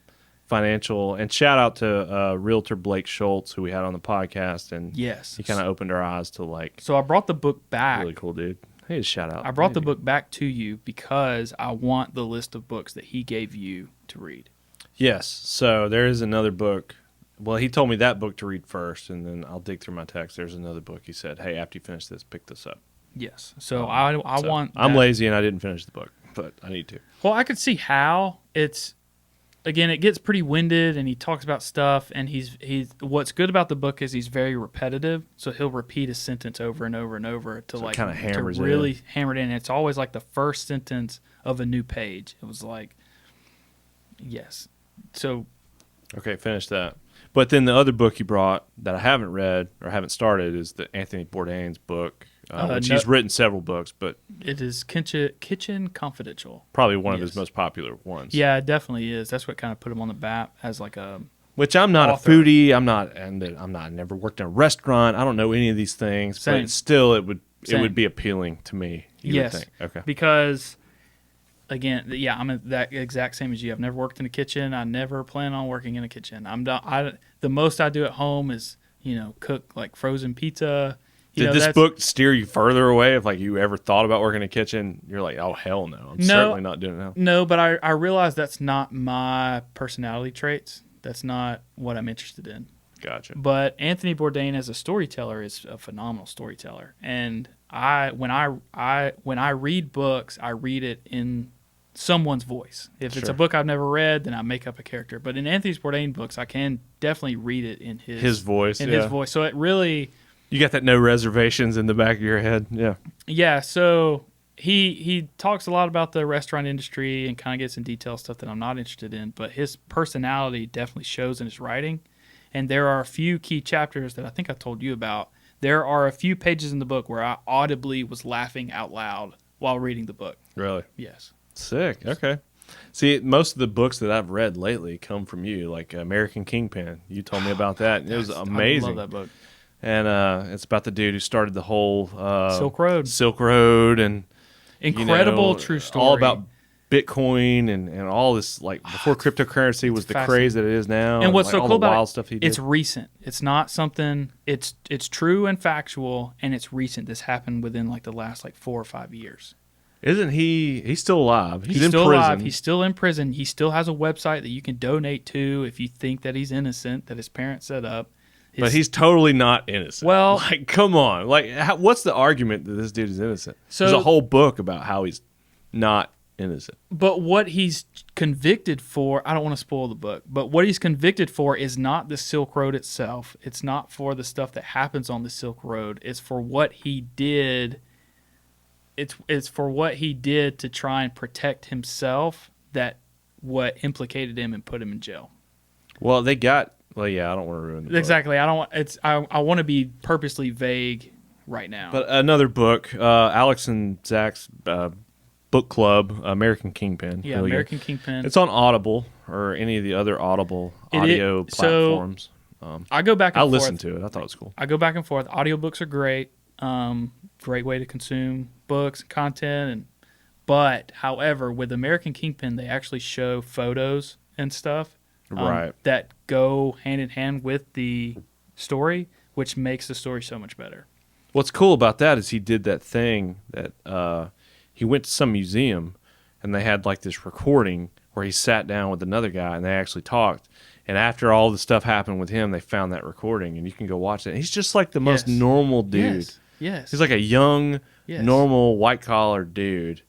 financial. And shout out to Realtor Blake Schultz, who we had on the podcast, and yes, he kind of opened our eyes to like. So I brought the book back. Really cool, dude. Hey, shout out. I brought the book back to you because I want the list of books that he gave you to read. Yes. So there is another book. Well, he told me that book to read first, and then I'll dig through my text. There's another book. He said, hey, after you finish this, pick this up. Yes. So I want that. I'm lazy and I didn't finish the book, but I need to. Well, I could see how it's, again, it gets pretty winded and he talks about stuff, and he's what's good about the book is he's very repetitive. So he'll repeat a sentence over and over and over to like kind of hammers to really hammer it in. It's always like the first sentence of a new page. It was like, yes. So, okay, finish that. But then the other book you brought that I haven't read or haven't started is the Anthony Bourdain's book, which he's written several books, but it is Kitchen Confidential. Probably one of his most popular ones. Yeah, it definitely is. That's what kind of put him on the map as like a. Which I'm not author. A foodie. I'm not. Never worked in a restaurant. I don't know any of these things. Same. But still, it would be appealing to me. Yes. Would think. Okay. Because. Again, yeah, I'm that exact same as you. I've never worked in a kitchen. I never plan on working in a kitchen. The most I do at home is, cook like frozen pizza. Did this book steer you further away? If like you ever thought about working in a kitchen, you're like, oh hell no, I'm certainly not doing it now. No, but I realize that's not my personality traits. That's not what I'm interested in. Gotcha. But Anthony Bourdain as a storyteller is a phenomenal storyteller, and when I read books, I read it in someone's voice. If it's a book I've never read, then I make up a character. But in Anthony Bourdain books, I can definitely read it in his voice. His voice. So it really, you got that no reservations in the back of your head. Yeah. Yeah. So he talks a lot about the restaurant industry and kind of gets in detail stuff that I'm not interested in. But his personality definitely shows in his writing. And there are a few key chapters that I think I told you about. There are a few pages in the book where I audibly was laughing out loud while reading the book. Really? Yes. Sick. Okay. See, most of the books that I've read lately come from you, like American Kingpin. You told me about that. And it was amazing. I love that book. And it's about the dude who started the whole Silk Road, and incredible true story. All about Bitcoin and all this, like before cryptocurrency was the craze that it is now. And what's so cool about wild stuff he did. It's recent. It's not something. It's true and factual, and it's recent. This happened within like the last 4 or 5 years. Isn't he? He's still alive. He's still alive. He's still in prison. He still has a website that you can donate to if you think that he's innocent, that his parents set up. But he's totally not innocent. Well, come on. What's the argument that this dude is innocent? So there's a whole book about how he's not innocent. But what he's convicted for, I don't want to spoil the book, but what he's convicted for is not the Silk Road itself. It's not for the stuff that happens on the Silk Road. It's for what he did. It's for what he did to try and protect himself, that what implicated him and put him in jail. Well, I don't want to ruin the book. Exactly. I want to be purposely vague right now. But another book, Alex and Zach's book club, American Kingpin. Yeah, American Kingpin. It's on Audible or any of the other Audible audio platforms. I go back and forth. I listened to it. I thought it was cool. I go back and forth. Audiobooks are great. Great way to consume books and content. But, however, with American Kingpin, they actually show photos and stuff that go hand in hand with the story, which makes the story so much better. What's cool about that is he did that thing that he went to some museum and they had like this recording where he sat down with another guy and they actually talked. And after all the stuff happened with him, they found that recording and you can go watch it. And he's just like the most normal dude. Yes. He's like a young, normal, white-collar dude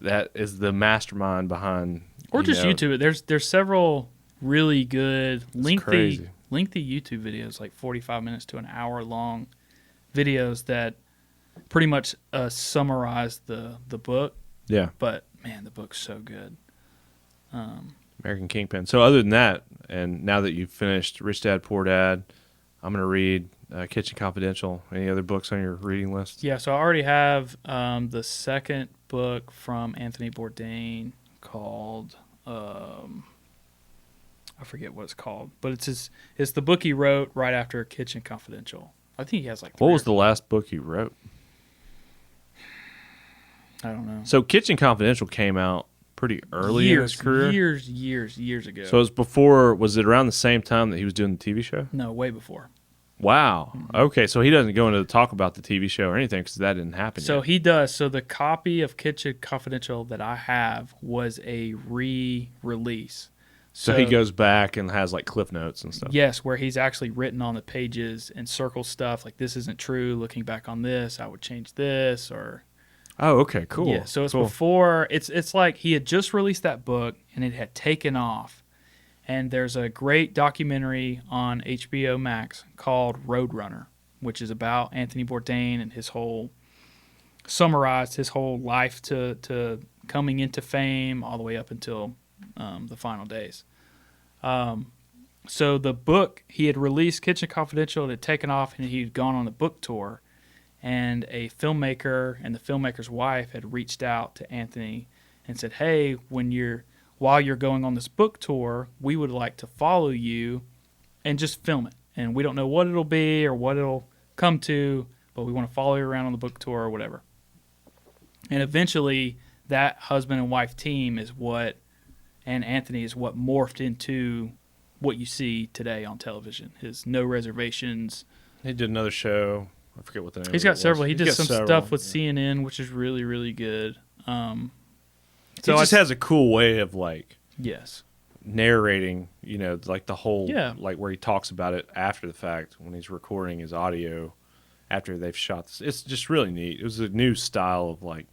that is the mastermind behind... Or just YouTube it. There's several really good, lengthy YouTube videos, like 45 minutes to an hour long videos that pretty much summarize the book. Yeah. But, man, the book's so good. American Kingpin. So other than that, and now that you've finished Rich Dad, Poor Dad, I'm going to read Kitchen Confidential. Any other books on your reading list? Yeah, so I already have the second book from Anthony Bourdain called, I forget what it's called, but it's the book he wrote right after Kitchen Confidential. I think he has like... What was the last book he wrote? I don't know. So Kitchen Confidential came out pretty early in his career? Years ago. So it was was it around the same time that he was doing the TV show? No, way before. Wow. Mm-hmm. Okay, so he doesn't go into talk about the TV show or anything because that didn't happen yet. So he does. So the copy of Kitchen Confidential that I have was a re-release. So he goes back and has like cliff notes and stuff. Yes, where he's actually written on the pages and circled stuff like, this isn't true, looking back on this, I would change this, or... Oh, okay, cool. Yeah, so it's before... It's like he had just released that book and it had taken off. And there's a great documentary on HBO Max called Roadrunner, which is about Anthony Bourdain and summarized his whole life to coming into fame all the way up until the final days. So the book, he had released Kitchen Confidential, it had taken off, and he'd gone on a book tour. And a filmmaker and the filmmaker's wife had reached out to Anthony and said, hey, while you're going on this book tour, we would like to follow you and just film it. And we don't know what it'll be or what it'll come to, but we want to follow you around on the book tour or whatever. And eventually, that husband and wife team and Anthony is what morphed into what you see today on television. His No Reservations. He did another show. I forget what the name He's got several. He did some stuff with CNN, which is really, really good. So he just has a cool way of yes, narrating, like the whole like where he talks about it after the fact when he's recording his audio after they've shot this. It's just really neat. It was a new style of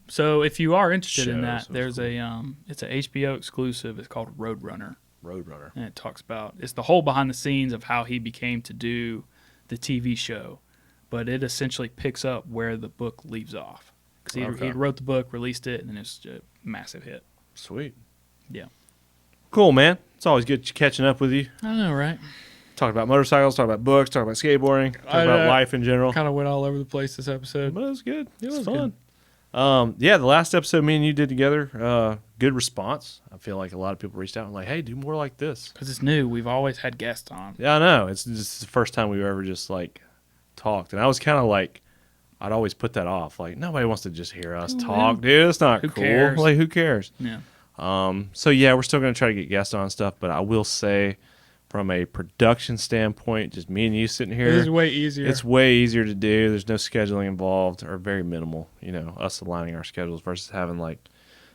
So if you are interested in that, there's it's an HBO exclusive. It's called Roadrunner. And it talks about it's the whole behind the scenes of how he became to do the TV show, but it essentially picks up where the book leaves off. Because he wrote the book, released it, and then it's a massive hit. Sweet. Yeah. Cool, man. It's always good catching up with you. I know, right? Talk about motorcycles, talk about books, talk about skateboarding, talk about life in general. Kind of went all over the place this episode. But it was good. It was fun. The last episode me and you did together, good response. I feel like a lot of people reached out and like, hey, do more like this. Because it's new. We've always had guests on. Yeah, I know. It's just the first time we've ever just talked. And I was kind of I'd always put that off. Nobody wants to just hear us talk, dude. It's not cool. Cares? Who cares? Yeah. So yeah, we're still going to try to get guests on stuff, but I will say from a production standpoint, just me and you sitting here. This is way easier. It's way easier to do. There's no scheduling involved or very minimal, us aligning our schedules versus having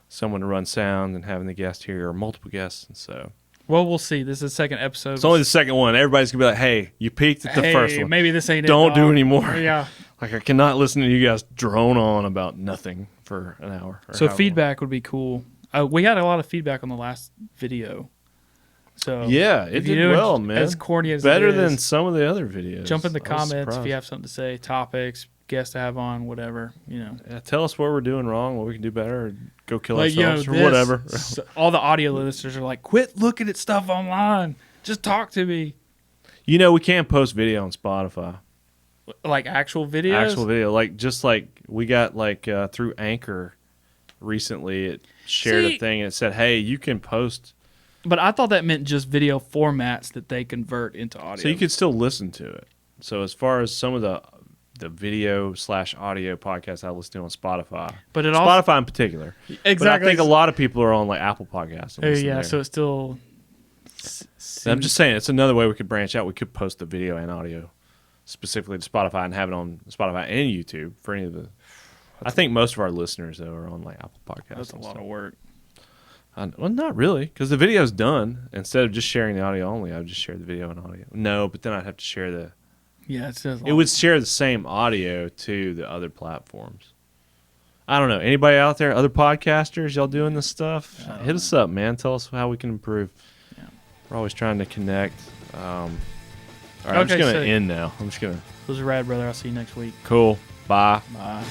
someone to run sound and having the guest here or multiple guests. And so. Well, we'll see. This is the second episode. It's only the second one. Everybody's going to be like, hey, you peaked at the first one. Maybe this ain't Don't do anymore. Yeah. I cannot listen to you guys drone on about nothing for an hour. So feedback would be cool. We had a lot of feedback on the last video. So yeah, it did well, man. As corny as better it is, than some of the other videos. Jump in the comments if you have something to say, topics, guests to have on, whatever. Yeah, tell us what we're doing wrong, what we can do better, or go kill ourselves or whatever. All the audio listeners are like, quit looking at stuff online. Just talk to me. We can't post video on Spotify. Like actual videos? Actual video. Just like we got through Anchor recently, it shared a thing and it said, hey, you can post. But I thought that meant just video formats that they convert into audio. So you could still listen to it. So as far as some of the video/audio podcasts I listen to on Spotify. But Spotify in particular. Exactly. But I think a lot of people are on Apple Podcasts. Yeah, so it's still... I'm just saying, it's another way we could branch out. We could post the video and audio specifically to Spotify and have it on Spotify and YouTube for any of the... I think most of our listeners, though, are on Apple Podcasts. That's a lot of work. Well, not really, because the video's done. Instead of just sharing the audio only, I would just share the video and audio. No, but then I'd have to share the... Yeah, it would share the same audio to the other platforms. I don't know. Anybody out there, other podcasters, y'all doing this stuff? Hit us up, man. Tell us how we can improve. Yeah. We're always trying to connect. All right, I'm just going to end now. This was rad, brother. I'll see you next week. Cool. Bye. Bye.